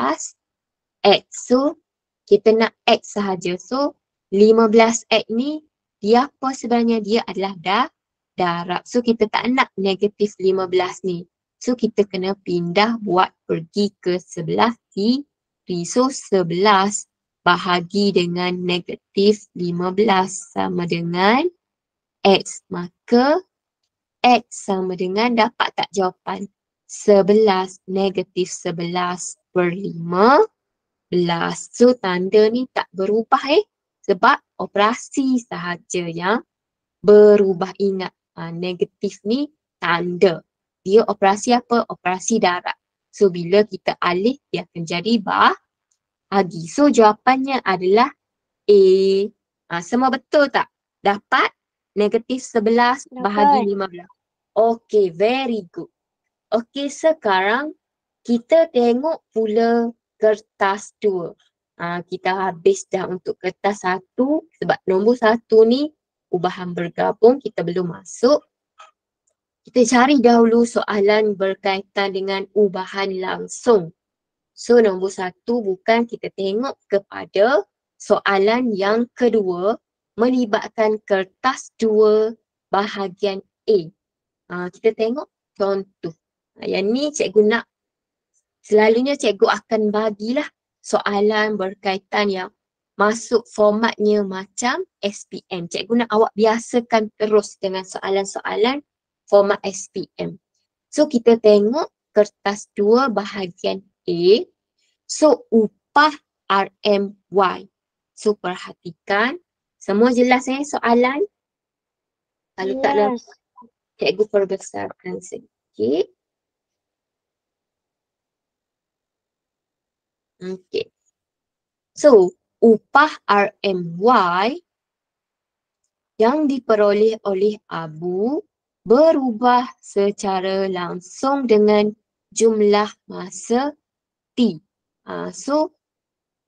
X. So kita nak X sahaja. So 15X ni dia apa sebenarnya? Dia adalah darab. So kita tak nak negatif 15 ni. So kita kena pindah buat pergi ke sebelah kiri. So 11 bahagi dengan negatif 15 sama dengan X. Maka X sama dengan, dapat tak jawapan? 11 negatif 11 per 15. So tanda ni tak berubah sebab operasi sahaja yang berubah. Ingat negatif ni tanda. Dia operasi apa? Operasi darab. So bila kita alih dia akan jadi bahagi. So jawapannya adalah A. Semua betul tak? Dapat negatif 11 bahagi 15. Okay, very good. Okay, sekarang kita tengok pula kertas 2. Kita habis dah untuk kertas 1 sebab nombor 1 ni ubahan bergabung, kita belum masuk. Kita cari dahulu soalan berkaitan dengan ubahan langsung. So nombor 1 bukan, kita tengok kepada soalan yang kedua melibatkan kertas 2 bahagian A. Kita tengok contoh. Yang ni cikgu nak, selalunya cikgu akan bagilah soalan berkaitan yang masuk formatnya macam SPM. Cikgu nak awak biasakan terus dengan soalan-soalan format SPM. So kita tengok kertas 2 bahagian A. So upah RMY. So perhatikan, semua jelas soalan? Kalau tak dapat, cikgu perbesarkan sedikit. Okay. So, upah RMY yang diperoleh oleh Abu berubah secara langsung dengan jumlah masa T. So,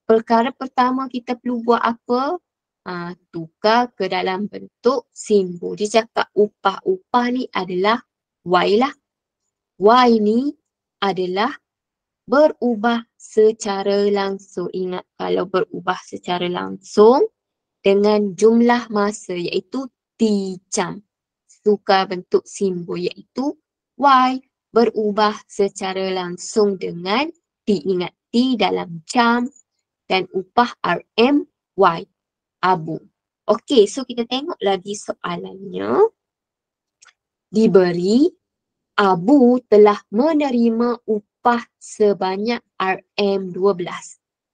perkara pertama kita perlu buat apa? Tukar ke dalam bentuk simbol. Dia cakap upah ni adalah Y lah. Y ni adalah berubah secara langsung. Ingat, kalau berubah secara langsung dengan jumlah masa iaitu T jam. Tukar bentuk simbol iaitu Y berubah secara langsung dengan T. Ingat, T dalam jam dan upah RM Y. Abu. Okey, so kita tengok lagi soalannya. Diberi Abu telah menerima upah sebanyak RM12.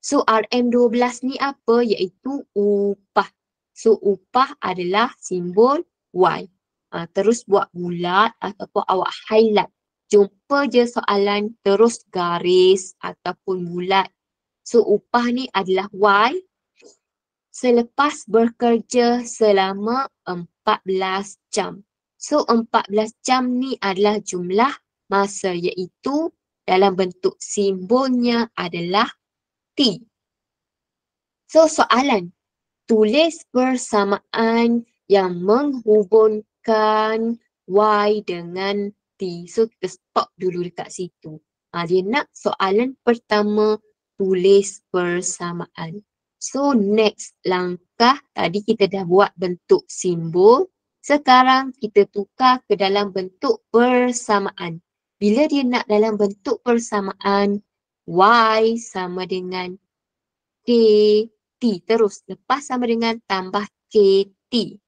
So RM12 ni apa? Iaitu upah. So upah adalah simbol Y. Terus buat bulat ataupun awak highlight. Jumpa je soalan terus garis ataupun bulat. So upah ni adalah Y selepas bekerja selama 14 jam. So 14 jam ni adalah jumlah masa iaitu dalam bentuk simbolnya adalah T. So soalan, tulis persamaan yang menghubungkan Y dengan T. So kita stop dulu dekat situ. Dia nak soalan pertama tulis persamaan. So next langkah, tadi kita dah buat bentuk simbol. Sekarang kita tukar ke dalam bentuk persamaan. Bila dia nak dalam bentuk persamaan, Y sama dengan KT. Terus lepas sama dengan tambah KT.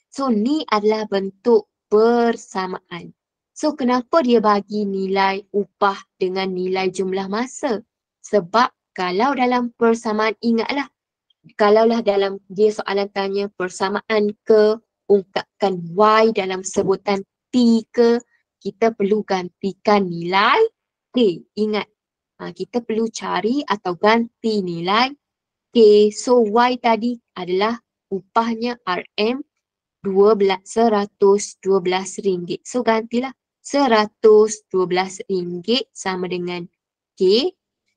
So ni adalah bentuk persamaan. So kenapa dia bagi nilai upah dengan nilai jumlah masa? Sebab kalau dalam persamaan, ingatlah, kalaulah dalam dia soalan tanya persamaan ke, ungkapkan Y dalam sebutan T ke, kita perlu gantikan nilai K. Ingat, kita perlu cari atau ganti nilai K. So Y tadi adalah upahnya RM RM112. So gantilah RM112 sama dengan K.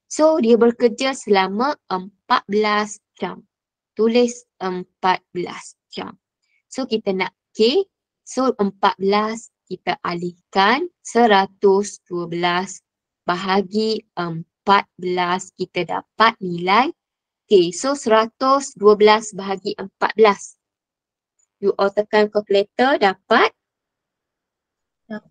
So dia bekerja selama 14 jam. Tulis 14 jam. So kita nak K. So 14 kita alihkan 112 bahagi 14, kita dapat nilai K. So 112 bahagi 14. You all tekan calculator, dapat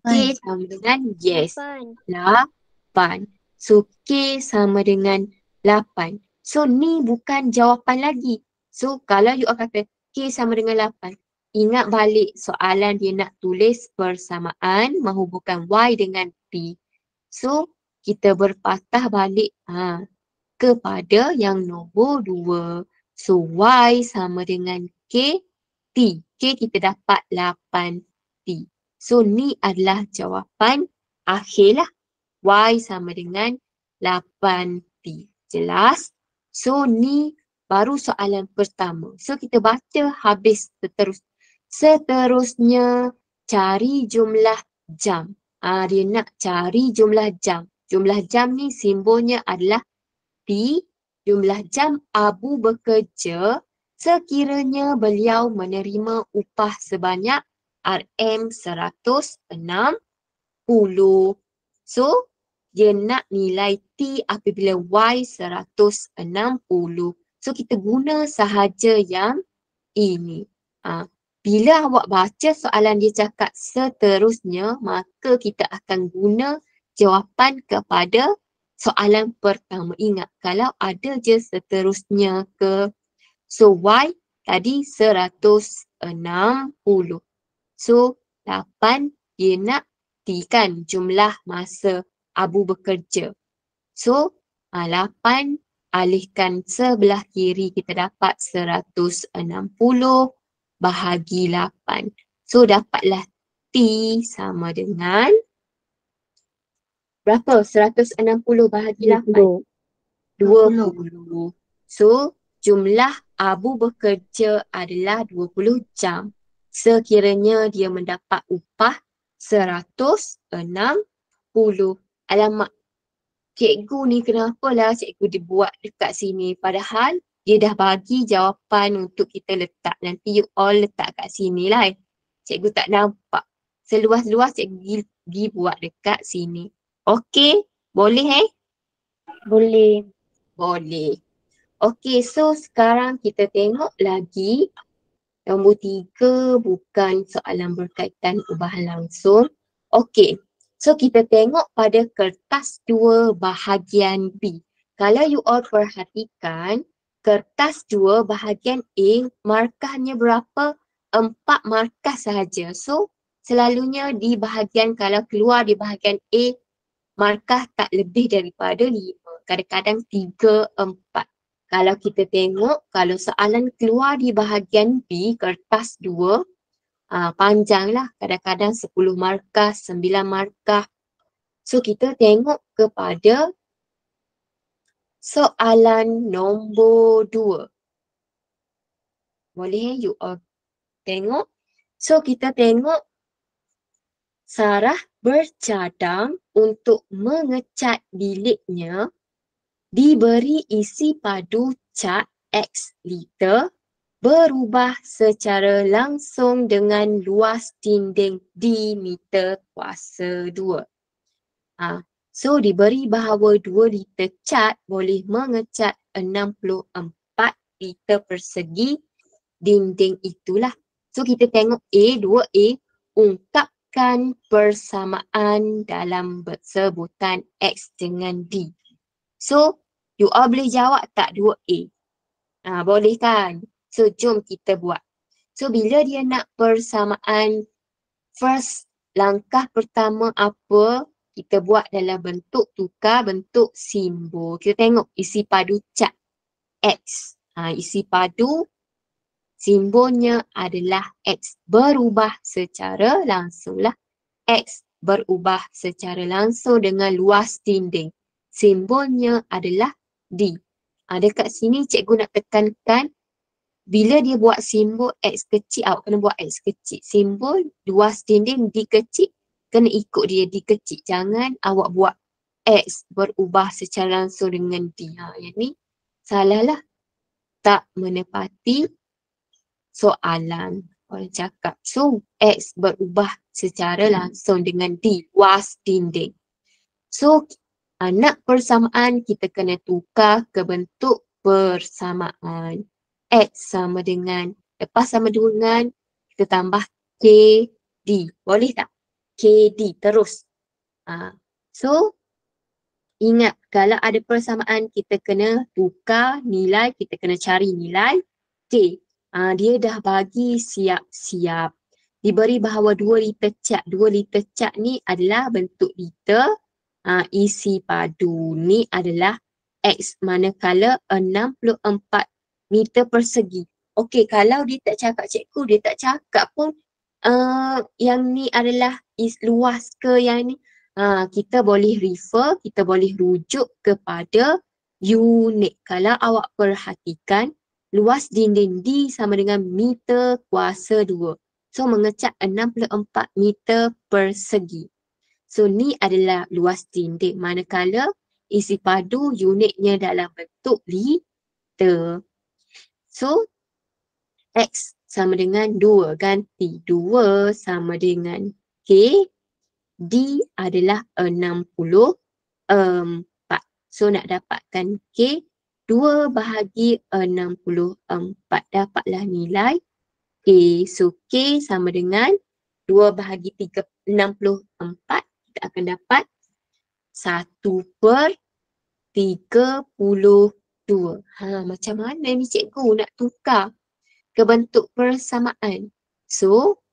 K sama dengan yes, 8. So K sama dengan 8. So ni bukan jawapan lagi. So kalau you all kata K sama dengan 8, ingat balik soalan dia nak tulis persamaan menghubungkan Y dengan T. So kita berpatah balik kepada yang nombor 2. So Y sama dengan K, T. K kita dapat 8 T. So ni adalah jawapan akhir lah. Y sama dengan 8 T. Jelas? So ni baru soalan pertama. So kita baca habis seterusnya cari jumlah jam. Dia nak cari jumlah jam. Jumlah jam ni simbolnya adalah T. Jumlah jam Abu bekerja sekiranya beliau menerima upah sebanyak RM160. So, dia nak nilai T apabila Y 160. So, kita guna sahaja yang ini. Bila awak baca soalan dia cakap seterusnya, maka kita akan guna jawapan kepada soalan pertama. Ingat, kalau ada je seterusnya ke, so Y tadi 160. So 8 dia nak T kan, jumlah masa Abu bekerja. So 8 alihkan sebelah kiri, kita dapat 160 bahagi 8. So dapatlah T sama dengan berapa? 160 bahagi 8? 20. So jumlah Abu bekerja adalah 20 jam. Sekiranya dia mendapat upah 160. Alamak, cikgu ni kenapalah cikgu dibuat dekat sini, padahal dia dah bagi jawapan untuk kita letak. Nanti you all letak kat sini lah. Cikgu tak nampak. Seluas-luas cikgu pergi buat dekat sini. Okey, boleh Boleh. Boleh. Okey, so sekarang kita tengok lagi nombor 3, bukan soalan berkaitan ubahan langsung. Okey, so kita tengok pada kertas 2 bahagian B. Kalau you all perhatikan, kertas 2 bahagian A, markahnya berapa? 4 markah sahaja. So, selalunya di bahagian, kalau keluar di bahagian A, markah tak lebih daripada 5. Kadang-kadang 3, 4. Kalau kita tengok, kalau soalan keluar di bahagian B, kertas 2, panjanglah. Kadang-kadang 10 markah, 9 markah. So, kita tengok kepada soalan nombor 2. Boleh you all tengok? So, kita tengok Sarah bercadang untuk mengecat biliknya, diberi isi padu cat X liter, berubah secara langsung dengan luas dinding D meter kuasa 2. So diberi bahawa 2 liter cat boleh mengecat 64 liter persegi dinding itulah. So kita tengok A, 2A, ungkapkan persamaan dalam sebutan X dengan D. So, you all boleh jawab tak 2A? Boleh kan? So, jom kita buat. So, bila dia nak persamaan first langkah pertama apa kita buat dalam bentuk tukar bentuk simbol. Kita tengok isi padu cat X. Isi padu simbolnya adalah X. Berubah secara langsung lah. X berubah secara langsung dengan luas dinding. Simbolnya adalah D. Dekat sini cikgu nak tekankan bila dia buat simbol X kecil, awak kena buat X kecil. Simbol luas dinding D kecil, kena ikut dia D kecil. Jangan awak buat X berubah secara langsung dengan D. Yang ni salah lah. Tak menepati soalan. Orang cakap. So, X berubah secara langsung dengan D, luas dinding. So, nak persamaan kita kena tukar ke bentuk persamaan. X sama dengan, lepas sama dengan, kita tambah KD. Boleh tak? KD terus. So, ingat kalau ada persamaan kita kena tukar nilai, kita kena cari nilai K. Dia dah bagi siap-siap. Diberi bahawa 2 liter cat. 2 liter cat ni adalah bentuk liter. Isi padu ni adalah X manakala 64 meter persegi. Okey, kalau dia tak cakap cikgu, dia tak cakap pun yang ni adalah luas ke yang ni. Kita boleh refer, kita boleh rujuk kepada unit. Kalau awak perhatikan, luas dinding D sama dengan meter kuasa 2. So, mengecat 64 meter persegi. So, ni adalah luas dinding. Manakala isi padu unitnya dalam bentuk liter. So, X sama dengan 2. Ganti 2 sama dengan K. D adalah 64. So, nak dapatkan K, 2 bahagi 64. Dapatlah nilai K. So, K sama dengan 2 bahagi 64. Kita akan dapat 1/32. Macam mana ni cikgu nak tukar ke bentuk persamaan? So,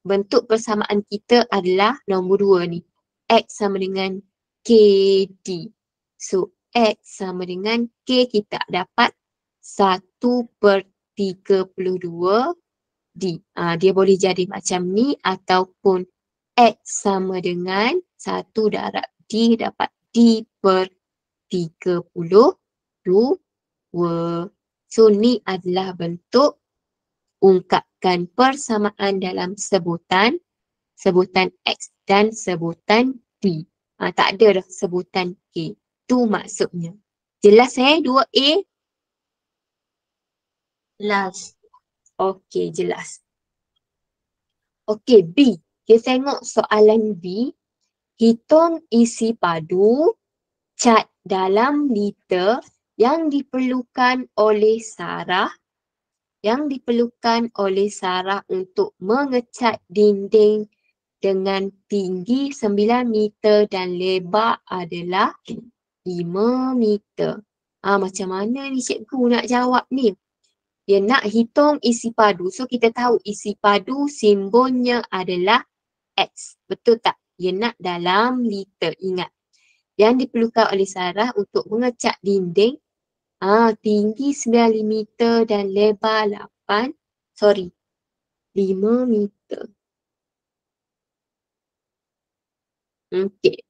bentuk persamaan kita adalah nombor 2 ni. X sama dengan KD. So, X sama dengan K, kita dapat 1/32 D. Dia boleh jadi macam ni ataupun X sama dengan 1 darab D dapat D/32. So, ni adalah bentuk ungkapkan persamaan dalam sebutan X dan sebutan D. Tak ada dah sebutan K. Tu maksudnya. Jelas 2A? Jelas. Okey, jelas. Okey, B. Kita tengok soalan B. Hitung isi padu cat dalam liter yang diperlukan oleh Sarah untuk mengecat dinding dengan tinggi 9 meter dan lebar adalah 5 meter. Macam mana ni cikgu nak jawab ni? Dia nak hitung isi padu. So, kita tahu isi padu simbolnya adalah X. Betul tak? Dia nak dalam liter. Ingat. Yang diperlukan oleh Sarah untuk mengecat dinding tinggi 9 meter dan lebar 5 meter. Okey.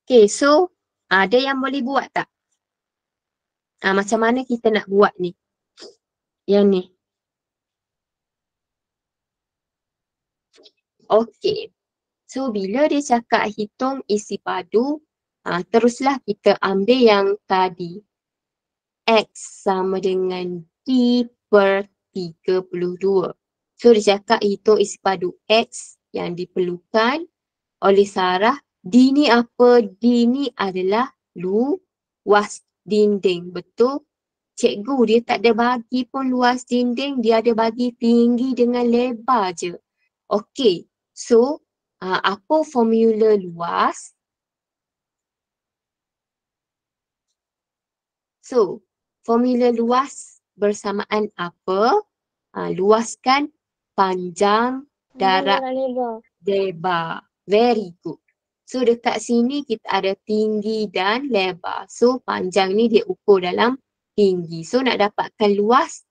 Okay, so ada yang boleh buat tak? Macam mana kita nak buat ni? Yang ni. Okay. So, bila dia cakap hitung isi padu, teruslah kita ambil yang tadi. X sama dengan D/32. So, dia cakap hitung isi padu X yang diperlukan oleh Sarah. D ni apa? D ni adalah luas dinding. Betul? Cikgu, dia tak ada bagi pun luas dinding. Dia ada bagi tinggi dengan lebar je. Okey. So, apa formula luas? So, formula luas bersamaan apa? Luaskan panjang darab lebar. Very good. So dekat sini kita ada tinggi dan lebar. So panjang ni dia ukur dalam tinggi. So nak dapatkan luas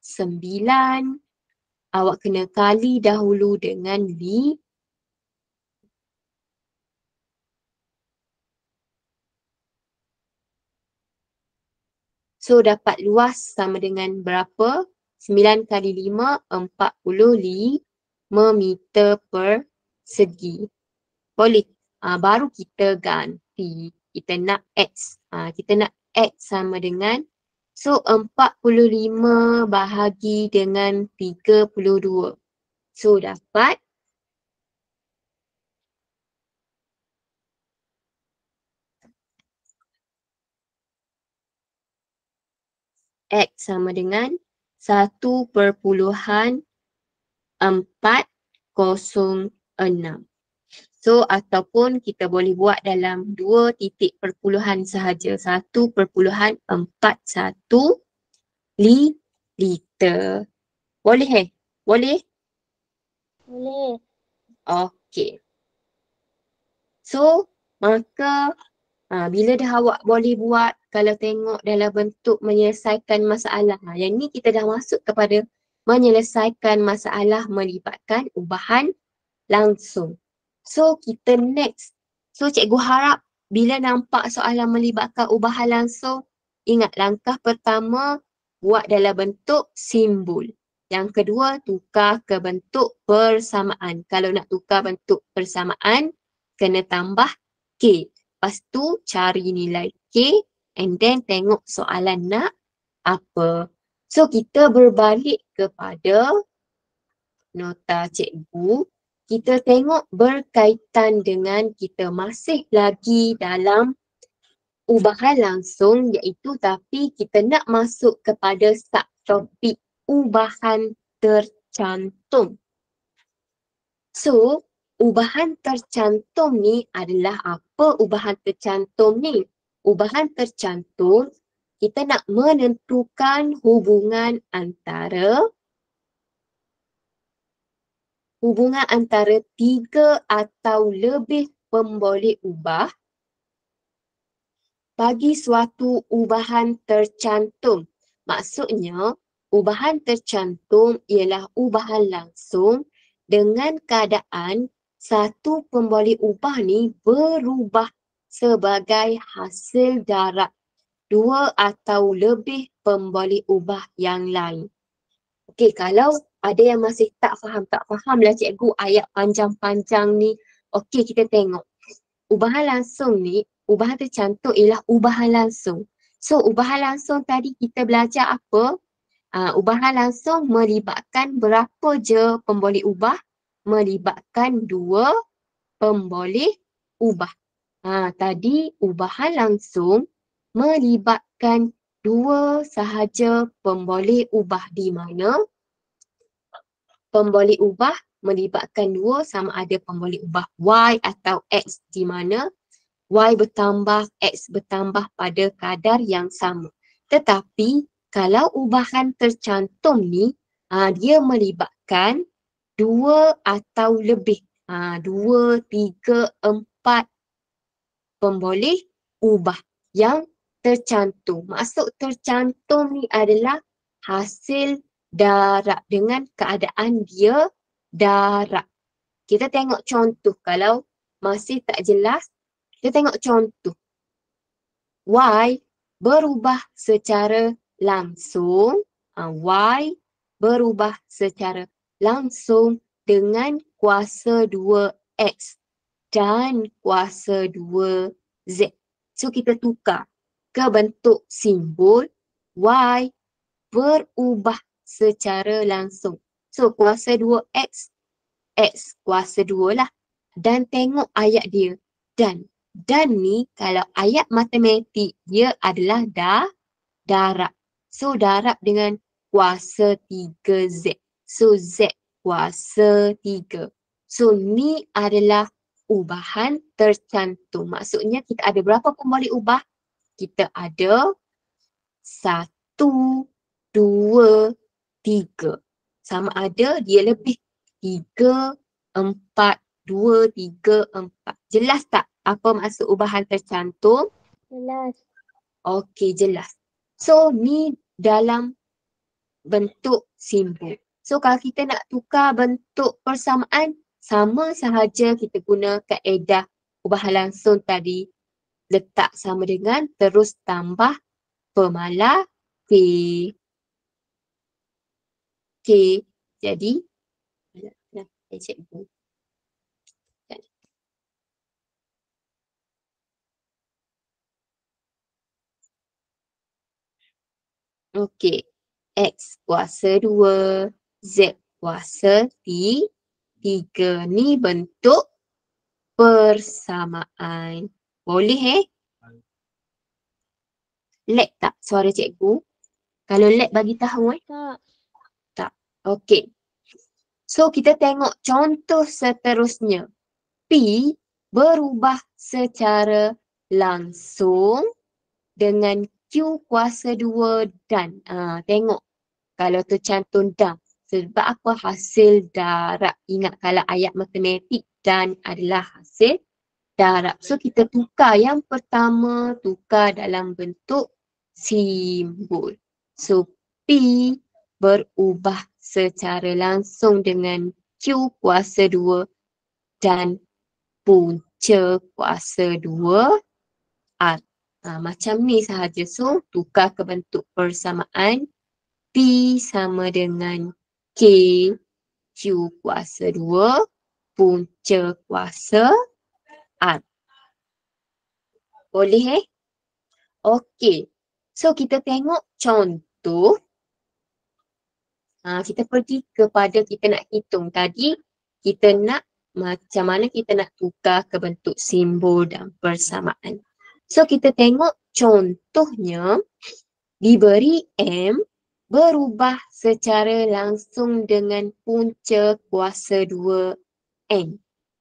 9, awak kena kali dahulu dengan So dapat luas sama dengan berapa? 9 kali 5, 45 meter persegi. Boleh. Baru kita ganti. Kita nak X. Kita nak X sama dengan, so 45 bahagi dengan 32. So dapat X sama dengan 1.406. So ataupun kita boleh buat dalam 2 titik perpuluhan sahaja. 1.41 liter. Boleh Boleh? Boleh. Okey. So maka bila dah awak boleh buat, kalau tengok dalam bentuk menyelesaikan masalah. Yang ni kita dah masuk kepada menyelesaikan masalah melibatkan ubahan langsung. So kita next. So cikgu harap bila nampak soalan melibatkan ubahan langsung, ingat langkah pertama buat dalam bentuk simbol. Yang kedua tukar ke bentuk persamaan. Kalau nak tukar bentuk persamaan, kena tambah K. Lepas tu cari nilai K and then tengok soalan nak apa. So kita berbalik kepada nota cikgu. Kita tengok berkaitan dengan kita masih lagi dalam ubahan langsung, iaitu tapi kita nak masuk kepada subtopik ubahan tercantum. So, ubahan tercantum ni adalah apa ubahan tercantum ni? Ubahan tercantum, kita nak menentukan hubungan antara tiga atau lebih pemboleh ubah bagi suatu ubahan tercantum. Maksudnya, ubahan tercantum ialah ubahan langsung dengan keadaan satu pemboleh ubah ni berubah sebagai hasil darab dua atau lebih pemboleh ubah yang lain. Okey, kalau ada yang masih tak faham lah cikgu ayat panjang-panjang ni. Okey, kita tengok. Ubahan langsung ni, ubahan tercantum ialah ubahan langsung. So, ubahan langsung tadi kita belajar apa? Ubahan langsung melibatkan berapa je pemboleh ubah? Melibatkan dua pemboleh ubah. Tadi ubahan langsung melibatkan dua sahaja pemboleh ubah, di mana pemboleh ubah melibatkan dua sama ada pemboleh ubah Y atau X, di mana Y bertambah, X bertambah pada kadar yang sama. Tetapi kalau ubahan tercantum ni, dia melibatkan dua atau lebih. 2, 3, 4 pemboleh ubah yang tercantum. Maksud tercantum ni adalah hasil darab dengan keadaan dia darab. Kita tengok contoh, kalau masih tak jelas, kita tengok contoh. Y berubah secara langsung. Y berubah secara langsung dengan kuasa 2X dan kuasa 2Z. So kita tukar ke bentuk simbol. Y berubah secara langsung. So kuasa 2X, X kuasa 2 lah. Dan tengok ayat dia. Dan ni kalau ayat matematik dia adalah darab. So darab dengan kuasa 3Z. So Z kuasa 3. So ni adalah ubahan tercantum. Maksudnya kita ada berapa pemboleh ubah? Kita ada 1, 2, 3. Sama ada dia lebih 3, 4, 2, 3, 4. Jelas tak apa maksud ubahan tercantum? Jelas. Okey, jelas. So, ni dalam bentuk simbol. So, kalau kita nak tukar bentuk persamaan, sama sahaja kita guna kaedah ubahan langsung tadi. Letak sama dengan terus tambah pemalar P. K. Jadi, cikgu. Okey. X kuasa 2, Z kuasa 3. Ni bentuk persamaan. Boleh Lag tak suara cikgu? Kalau lag bagi tahu Tak. Tak. Okey. So kita tengok contoh seterusnya. P berubah secara langsung dengan Q kuasa 2 dan. Tengok kalau tercantum dan. Sebab apa hasil darab. Ingat kalau ayat matematik dan adalah hasil darab. So kita tukar yang pertama, tukar dalam bentuk simbol. So P berubah secara langsung dengan Q kuasa 2 dan punca kuasa 2 R. Macam ni sahaja. So tukar ke bentuk persamaan. P sama dengan K Q kuasa 2 punca kuasa R. Boleh Okey. So kita tengok contoh. Kita pergi kepada kita nak hitung tadi. Kita nak macam mana kita nak tukar ke bentuk simbol dan persamaan. So kita tengok contohnya diberi M berubah secara langsung dengan punca kuasa 2 N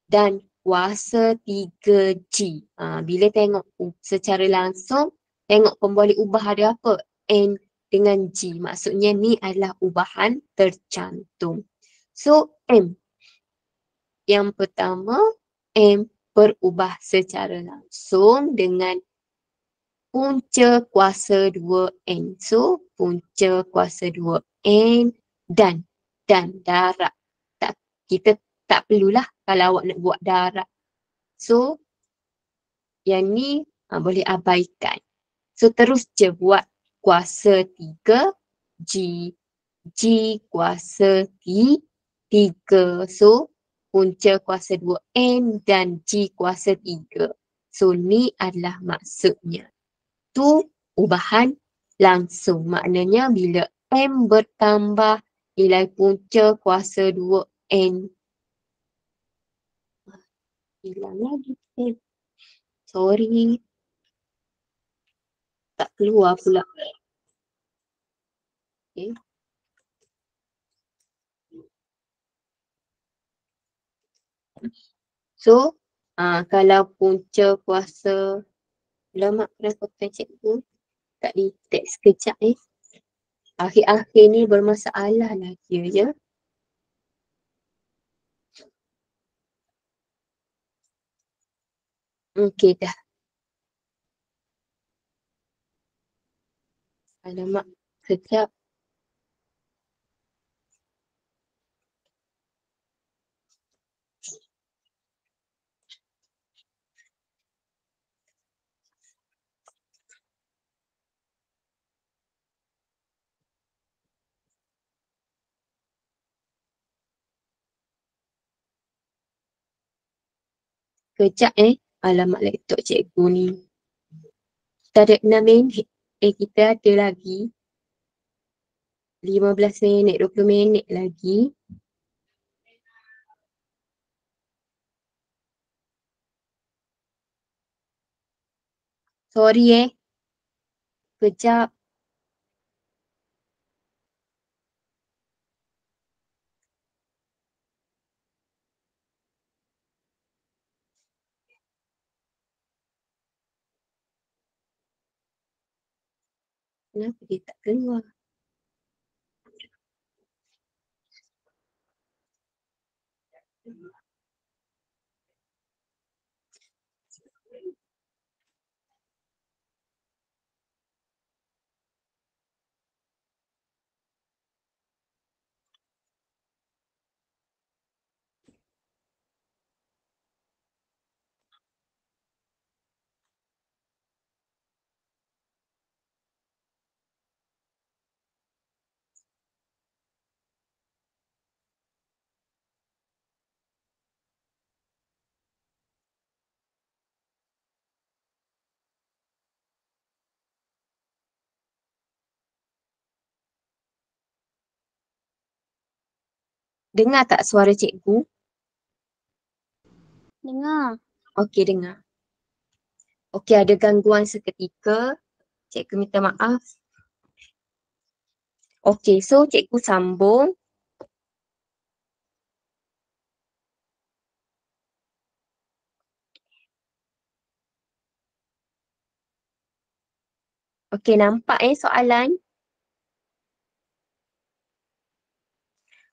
dan kuasa 3G. Bila tengok secara langsung, tengok pemboleh ubah ada apa? N dengan G. Maksudnya ni adalah ubahan tercantum. So, M. Yang pertama, M berubah secara langsung dengan punca kuasa 2N. So, punca kuasa 2N dan darab. Kita tak perlulah kalau awak nak buat darab. So, yang ni boleh abaikan. So, terus je buat kuasa 3, G. G kuasa 3. So, punca kuasa 2N dan G kuasa 3. So, ni adalah maksudnya. Tu ubahan langsung. Maknanya bila M bertambah nilai punca kuasa 2N. Hilang lagi M. Sorry. Tak keluar pula. Okay. So, kalau punca kuasa, lama kenapa bukan cikgu? Tak detect sekejap Akhir-akhir ni bermasalah lah dia je. Okey dah. Alamak, sekejap. Sekejap Alamak laptop cikgu ni. Kita ada 6 minit. Kita ada lagi 15 minit, 20 minit lagi. Sorry Sekejap. Kenapa dia tak keluar? Dengar tak suara cikgu? Dengar. Okey, dengar. Okey, ada gangguan seketika. Cikgu minta maaf. Okey, so cikgu sambung. Okey, nampak soalan?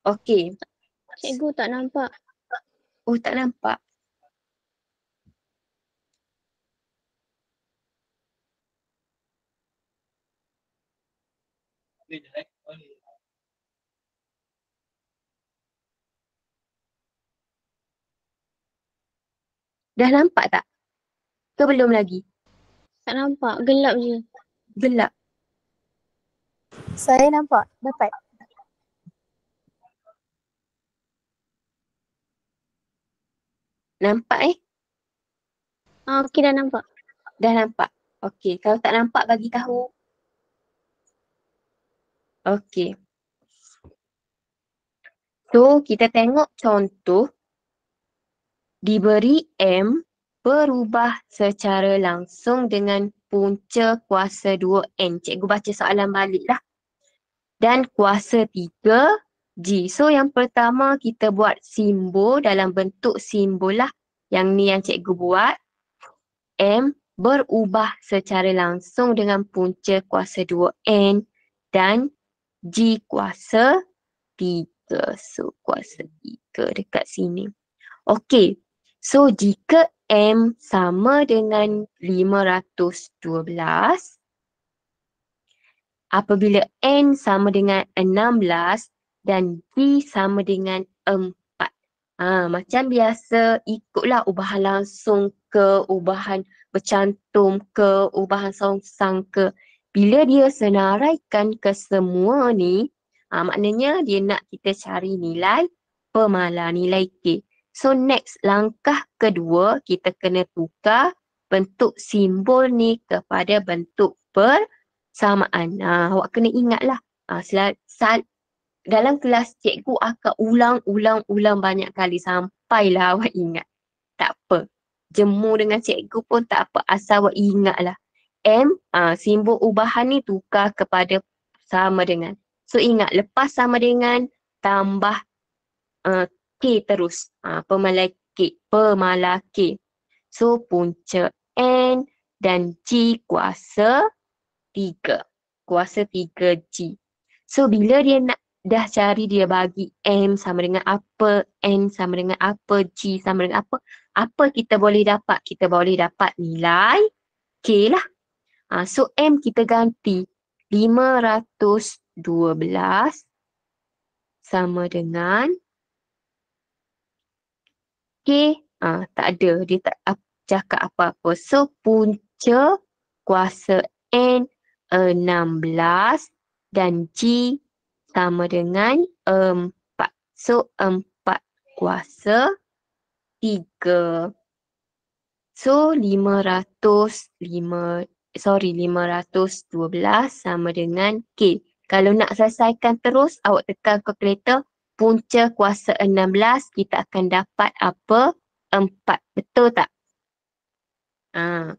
Okey. Cikgu tak nampak. Oh, tak nampak. Dah nampak tak? Ke belum lagi? Tak nampak. Gelap je. Gelap. Saya nampak. Dapat. Nampak Okey, dah nampak. Dah nampak. Okey, kalau tak nampak bagi tahu. Okey. So, kita tengok contoh. Diberi M berubah secara langsung dengan punca kuasa 2N. Cikgu baca soalan balik lah. Dan kuasa 3G. So, yang pertama kita buat simbol dalam bentuk simbol lah. Yang ni yang cikgu buat. M berubah secara langsung dengan punca kuasa 2N dan G kuasa 3. So, kuasa 3 dekat sini. Okey. So, jika M sama dengan 512, apabila N sama dengan 16 dan G sama dengan 4. Macam biasa, ikutlah ubahan langsung ke, ubahan bercantum ke, ubahan songsang ke. Bila dia senaraikan ke semua ni, maknanya dia nak kita cari nilai pemalar, nilai K. So next, langkah kedua, kita kena tukar bentuk simbol ni kepada bentuk persamaan. Awak kena ingatlah. Dalam kelas cikgu akan ulang banyak kali sampailah awak ingat. Tak apa. Jemu dengan cikgu pun tak apa. Asal awak ingatlah. M, simbol ubahan ni tukar kepada sama dengan. So ingat, lepas sama dengan, tambah K terus. Pemalar K. So punca N dan G kuasa 3. Kuasa 3G. So bila dia nak dah cari, dia bagi M sama dengan apa, N sama dengan apa, G sama dengan apa. Apa kita boleh dapat? Kita boleh dapat nilai K lah. So M kita ganti 512 sama dengan K. Tak ada. Dia tak cakap apa-apa. So punca kuasa N 16 dan G sama dengan 4. So 4 kuasa 3. So 512 sama dengan K. Kalau nak selesaikan terus, awak tekan kalkulator, punca kuasa 16, kita akan dapat apa? 4. Betul tak? So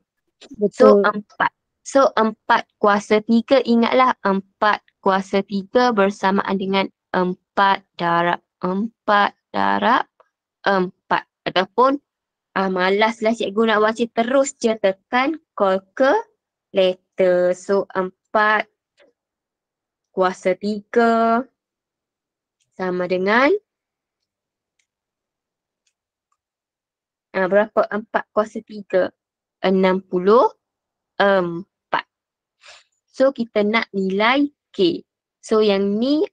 Betul. 4. So 4 kuasa 3, ingatlah 4 kuasa 3 bersamaan dengan 4 darab 4. Ataupun malaslah cikgu nak baca, terus je tekan calculator. So 4 kuasa 3 sama dengan berapa? 4 kuasa 3? 64. So kita nak nilai K. So yang ni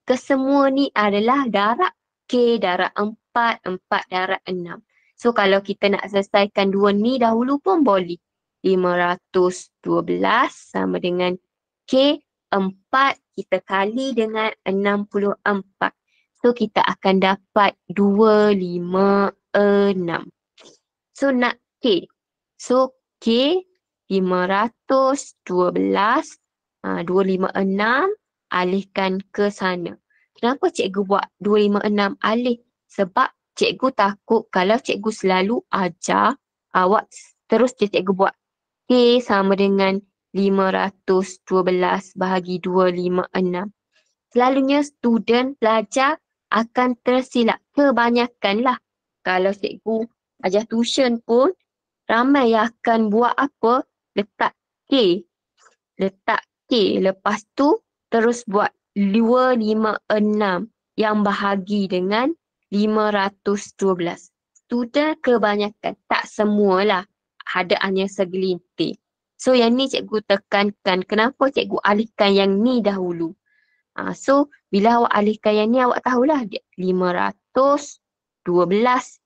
kesemua ni adalah darab K darab 4, 4 darab 6. So kalau kita nak selesaikan dua ni dahulu pun boleh. 512 sama dengan K 4 kita kali dengan 64. So kita akan dapat 256. So nak K. So K 512 256 alihkan ke sana. Kenapa cikgu buat 256 alih? Sebab cikgu takut kalau cikgu selalu ajar awak terus cikgu buat K sama dengan 512 bahagi 256. Selalunya student pelajar akan tersilap. Kebanyakan lah. Kalau cikgu ajar tuition pun ramai yang akan buat apa? Letak K. Lepas tu terus buat 256 yang bahagi dengan 512. Student kebanyakan, tak semualah. Ada hanya segelintir. So yang ni cikgu tekankan kenapa cikgu alihkan yang ni dahulu. So bila awak alihkan yang ni awak tahulah 512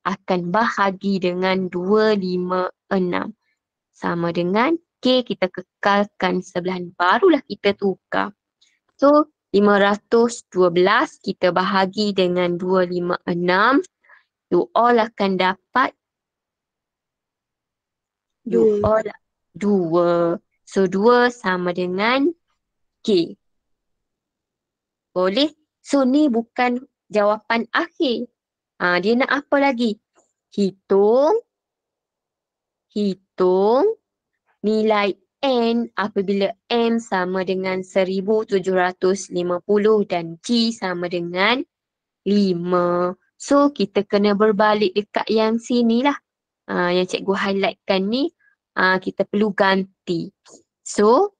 akan bahagi dengan 256. Sama dengan K kita kekalkan sebelah ni. Barulah kita tukar. So 512 kita bahagi dengan 256. You all akan dapat 2. So 2 sama dengan K. Boleh? So ni bukan jawapan akhir. Dia nak apa lagi? Hitung nilai N apabila M sama dengan 1750 dan G sama dengan 5. So kita kena berbalik dekat yang sini lah. Yang cikgu highlightkan ni kita perlu ganti. So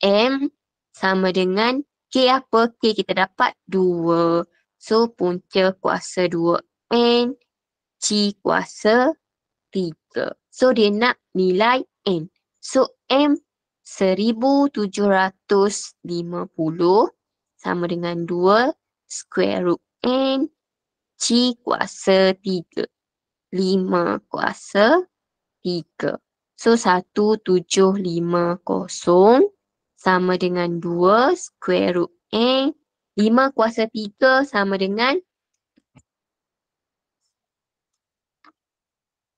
M sama dengan K apa? K kita dapat 2. So punca kuasa 2N, G kuasa 3. So dia nak nilai N. So M 1750 sama dengan 2 square root N, G kuasa 3. 5 kuasa 3. So 1750 sama dengan 2 square root N. 5 kuasa 3 sama dengan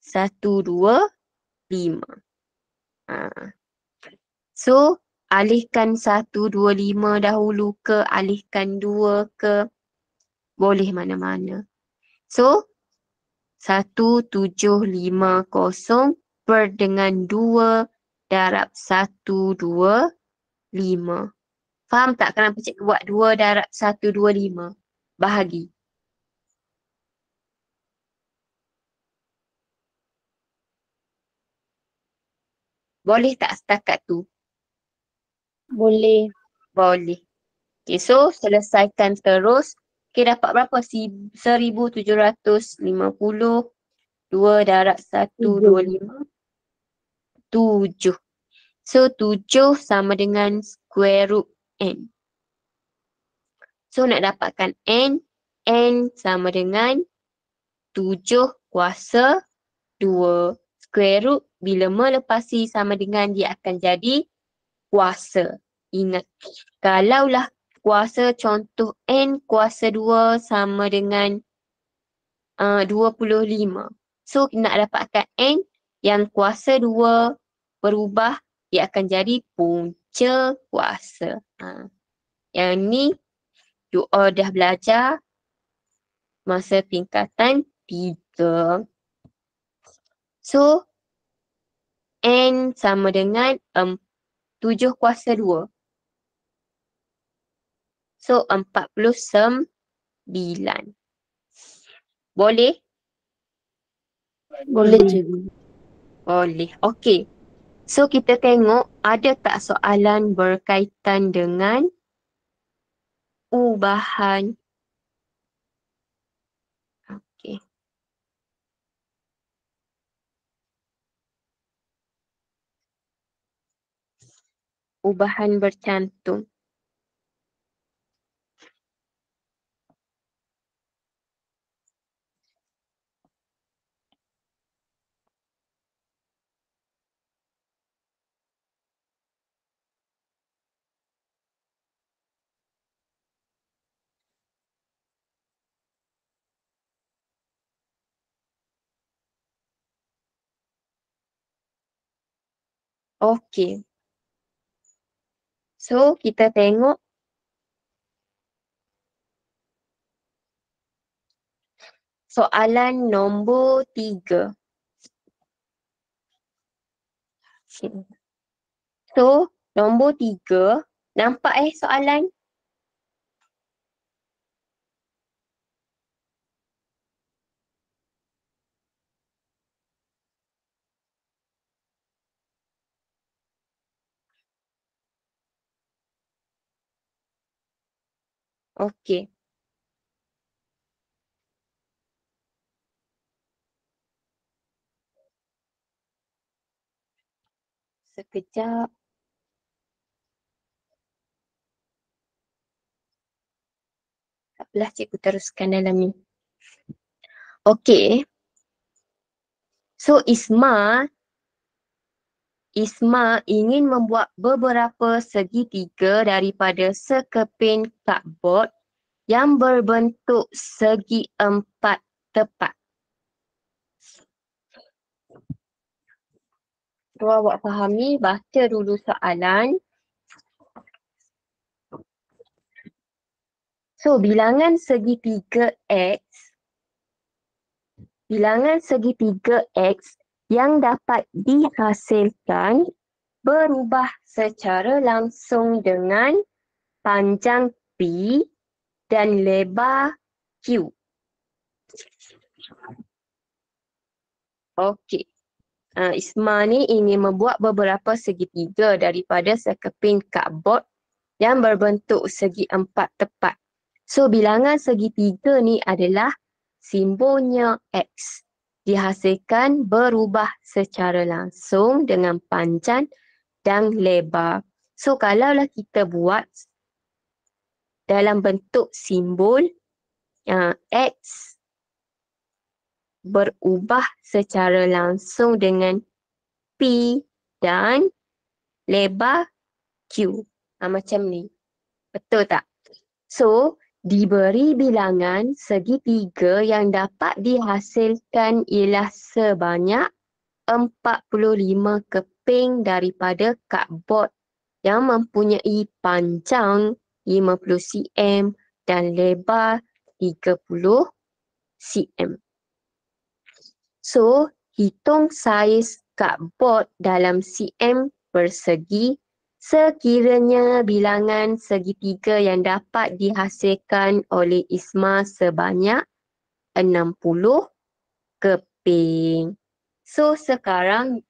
125. So alihkan 125 dahulu ke alihkan 2 ke boleh mana-mana. So 1750 per dengan 2 darab 125. Faham tak kenapa cikgu buat 2 darab 125? Bahagi. Boleh tak setakat tu? Boleh. Boleh. Okay, so selesaikan terus. Okay, dapat berapa? 1750. 2 darab 125. 7. So 7 sama dengan square root N. So nak dapatkan N. N sama dengan 7 kuasa 2. Square root bila melepasi sama dengan dia akan jadi kuasa. Ingat, kalaulah kuasa contoh N kuasa 2 sama dengan 25. So nak dapatkan N yang kuasa 2 berubah, dia akan jadi punca kuasa. Yang ni you all dah belajar masa tingkatan 3. So N sama dengan 7 kuasa 2. So 49. Boleh? Boleh cikgu. Boleh. Okey. So kita tengok ada tak soalan berkaitan dengan ubahan. Okey. Ubahan bercantum. Okey. So kita tengok soalan nombor 3. So nombor 3, nampak soalan? Okey. Sekejap. Takpelah, cikgu teruskan dalam ni. Okey. So Isma ingin membuat beberapa segitiga daripada sekeping cardboard yang berbentuk segi empat tepat. So awak fahami, baca dulu soalan. So bilangan segitiga X yang dapat dihasilkan berubah secara langsung dengan panjang P dan lebar Q. Okey. Isma ni ingin membuat beberapa segitiga daripada sekeping cardboard yang berbentuk segi empat tepat. So bilangan segitiga ni adalah simbolnya X. Dihasilkan berubah secara langsung dengan panjang dan lebar. So kalaulah kita buat dalam bentuk simbol X berubah secara langsung dengan P dan lebar Q. Macam ni. Betul tak? So, diberi bilangan segitiga yang dapat dihasilkan ialah sebanyak 45 keping daripada cardboard yang mempunyai panjang 50 cm dan lebar 30 cm. So, hitung saiz cardboard dalam cm persegi sekiranya bilangan segitiga yang dapat dihasilkan oleh Isma sebanyak 60 keping. So, sekarang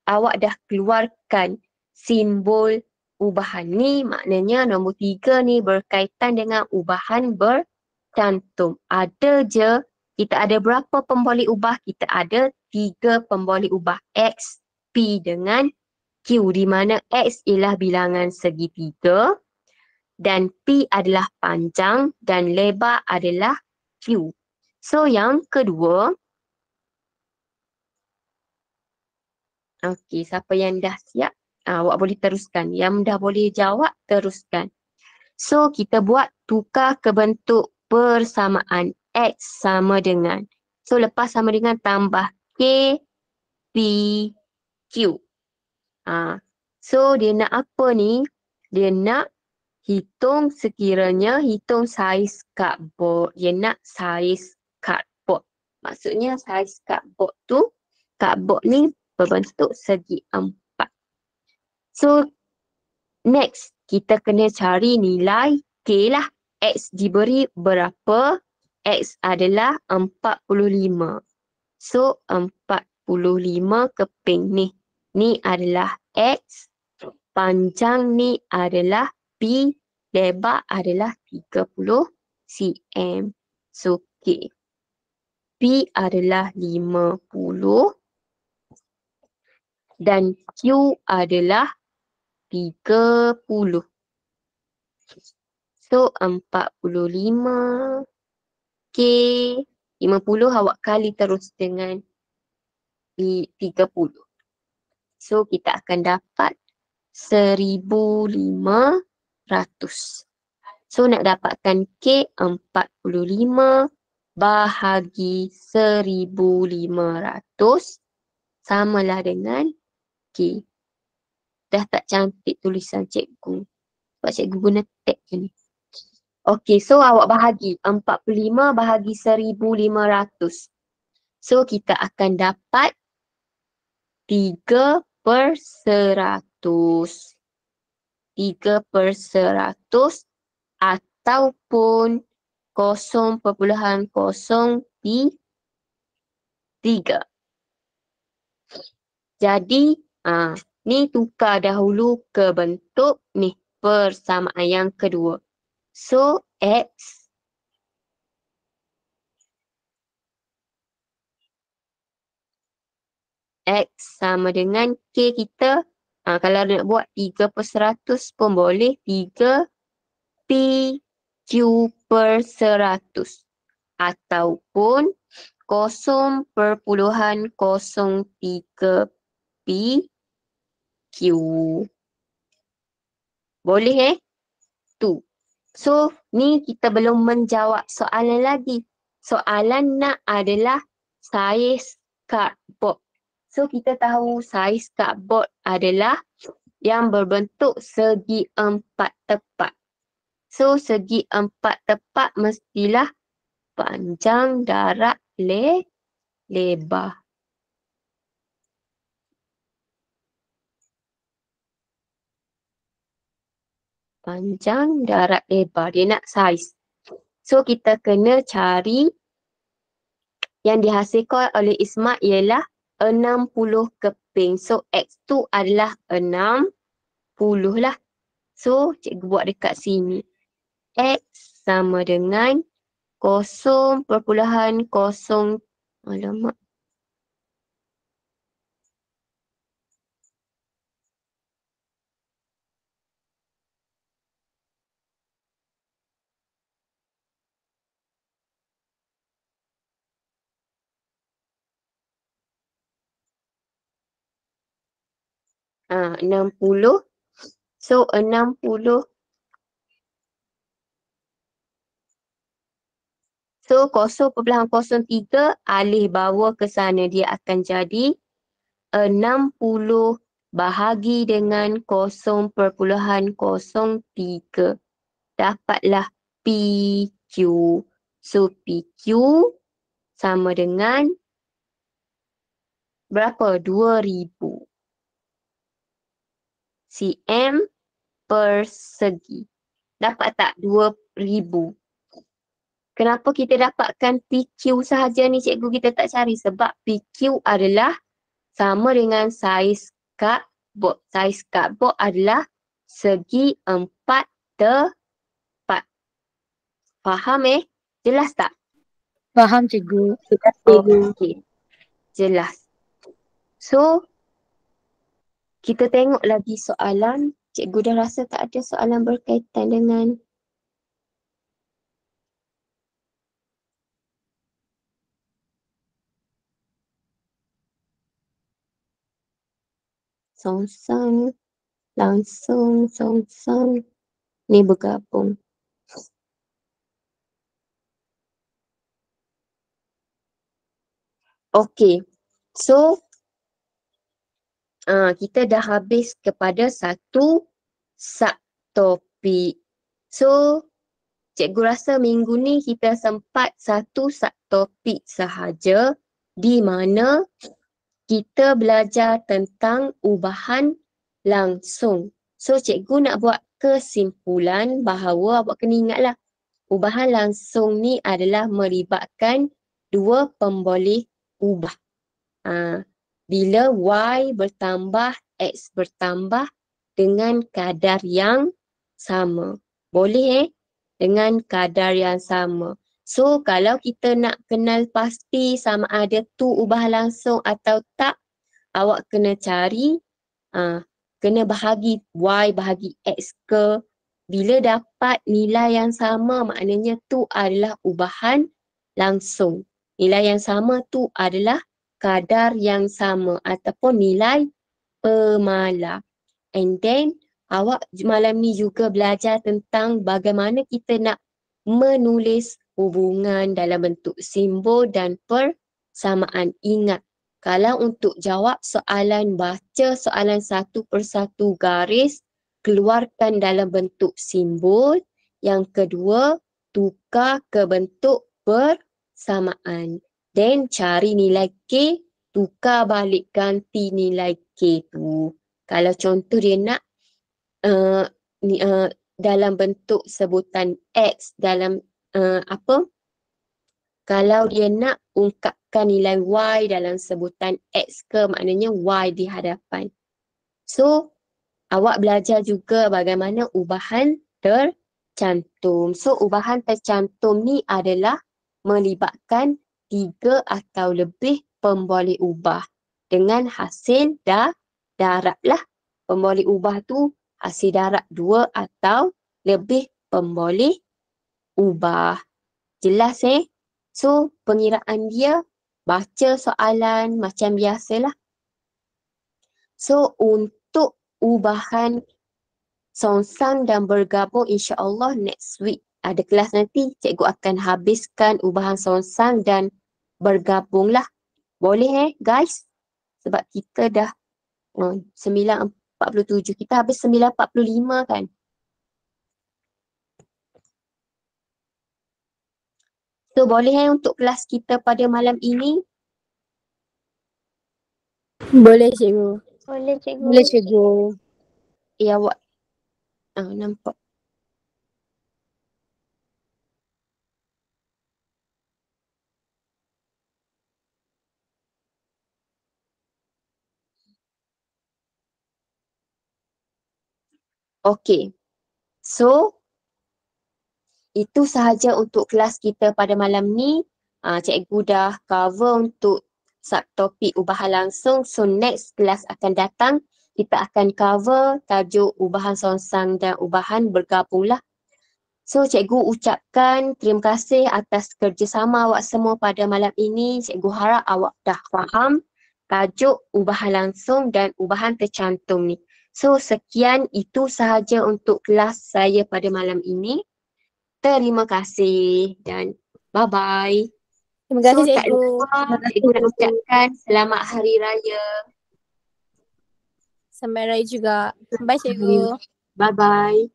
awak dah keluarkan simbol ubahan ni, maknanya nombor 3 ni berkaitan dengan ubahan bercantum. Ada je. Kita ada berapa pemboleh ubah? Kita ada 3 pemboleh ubah X, P dengan Q, di mana X ialah bilangan segitiga dan P adalah panjang dan lebar adalah Q. So yang kedua, okey, siapa yang dah siap? Awak boleh teruskan. Yang dah boleh jawab, teruskan. So kita buat tukar ke bentuk persamaan. X sama dengan. So lepas sama dengan tambah K, P, Q. So dia nak apa ni? Dia nak hitung saiz cardboard. Dia nak saiz cardboard. Maksudnya saiz cardboard ni berbentuk segi empat. So next, kita kena cari nilai K lah. X diberi berapa? X adalah 45. So 45 keping ni. ni adalah X, panjang ni adalah B, lebar adalah 30 cm. So, K. P adalah 50 dan Q adalah 30. So, 45 K, 50 awak kali terus dengan 30. So, kita akan dapat 1,500. So, nak dapatkan K 45 bahagi 1,500 samalah dengan K. Dah tak cantik tulisan cikgu. Sebab cikgu guna tag je ni. Okey, so awak bahagi 45 bahagi 1,500. So, kita akan dapat 3/100. 3/100 ataupun 0.03. Jadi, ni tukar dahulu ke bentuk ni persamaan yang kedua. So, X sama dengan K kita. Kalau nak buat 3/100 pun boleh. 3 PQ/100 ataupun 0.03 PQ. Boleh Tu. So, ni kita belum menjawab soalan lagi. Soalan nak adalah saiz cardboard. So, kita tahu saiz cardboard adalah yang berbentuk segi 4 tepat. So, segi 4 tepat mestilah panjang, darat, lebar. Panjang, darat, lebar. Dia nak saiz. So, kita kena cari yang dihasilkan oleh Ismat ialah 60 keping. So, X tu adalah 60 lah. So, cikgu buat dekat sini. X sama dengan 0.0. Alamak. Ah, 60. So, 60. So, 0.03 alih bawah ke sana. Dia akan jadi 60 bahagi dengan 0.03. Dapatlah PQ. So, PQ sama dengan berapa? 2,000 cm persegi. Dapat tak 2,000? Kenapa kita dapatkan PQ sahaja ni cikgu, kita tak cari? Sebab PQ adalah sama dengan saiz cardboard. Saiz cardboard adalah segi 4 tepat. Faham Jelas tak? Faham cikgu. Okey. Jelas. So, kita tengok lagi soalan. Cikgu dah rasa tak ada soalan berkaitan dengan songsang, langsung, songsang. Ni bergabung. Okey. So, kita dah habis kepada satu subtopik. So, cikgu rasa minggu ni kita sempat satu subtopik sahaja di mana kita belajar tentang ubahan langsung. So, cikgu nak buat kesimpulan bahawa awak kena ingatlah ubahan langsung ni adalah melibatkan dua pemboleh ubah. bila Y bertambah, X bertambah dengan kadar yang sama. Boleh dengan kadar yang sama. So kalau kita nak kenal pasti sama ada tu ubah langsung atau tak, awak kena cari, kena bahagi Y bahagi X ke. Bila dapat nilai yang sama, maknanya tu adalah ubahan langsung. Nilai yang sama tu adalah kadar yang sama ataupun nilai pemala. And then awak malam ni juga belajar tentang bagaimana kita nak menulis hubungan dalam bentuk simbol dan persamaan. Ingat, kalau untuk jawab soalan, baca soalan satu persatu garis, keluarkan dalam bentuk simbol. Yang kedua, tukar ke bentuk persamaan. Then cari nilai K, tukar balik ganti nilai K tu. Kalau contoh dia nak dalam bentuk sebutan X dalam kalau dia nak ungkapkan nilai Y dalam sebutan X ke, maknanya Y di hadapan. So, awak belajar juga bagaimana ubahan tercantum. So, ubahan tercantum ni adalah melibatkan 3 atau lebih pemboleh ubah dengan hasil darab lah. Pemboleh ubah tu hasil darab 2 atau lebih pemboleh ubah. Jelas So, pengiraan dia baca soalan macam biasalah. So, untuk ubahan songsang dan bergabung, insya-Allah next week ada kelas nanti cikgu akan habiskan ubahan songsang dan bergabung lah. Boleh guys? Sebab kita dah 9.47. Kita habis 9.45 kan? So boleh untuk kelas kita pada malam ini? Boleh cikgu. Boleh cikgu. Boleh cikgu. Awak nampak. Okey. So itu sahaja untuk kelas kita pada malam ni. Cikgu dah cover untuk subtopik ubahan langsung. So next kelas akan datang, kita akan cover tajuk ubahan songsang dan ubahan bergabung lah. So cikgu ucapkan terima kasih atas kerjasama awak semua pada malam ini. Cikgu harap awak dah faham tajuk ubahan langsung dan ubahan tercantum ni. So sekian, itu sahaja untuk kelas saya pada malam ini. Terima kasih dan bye-bye. Terima kasih So tak cikgu. lupa cikgu nak ucapkan selamat hari raya. Sampai raya juga. Bye cikgu. Bye-bye.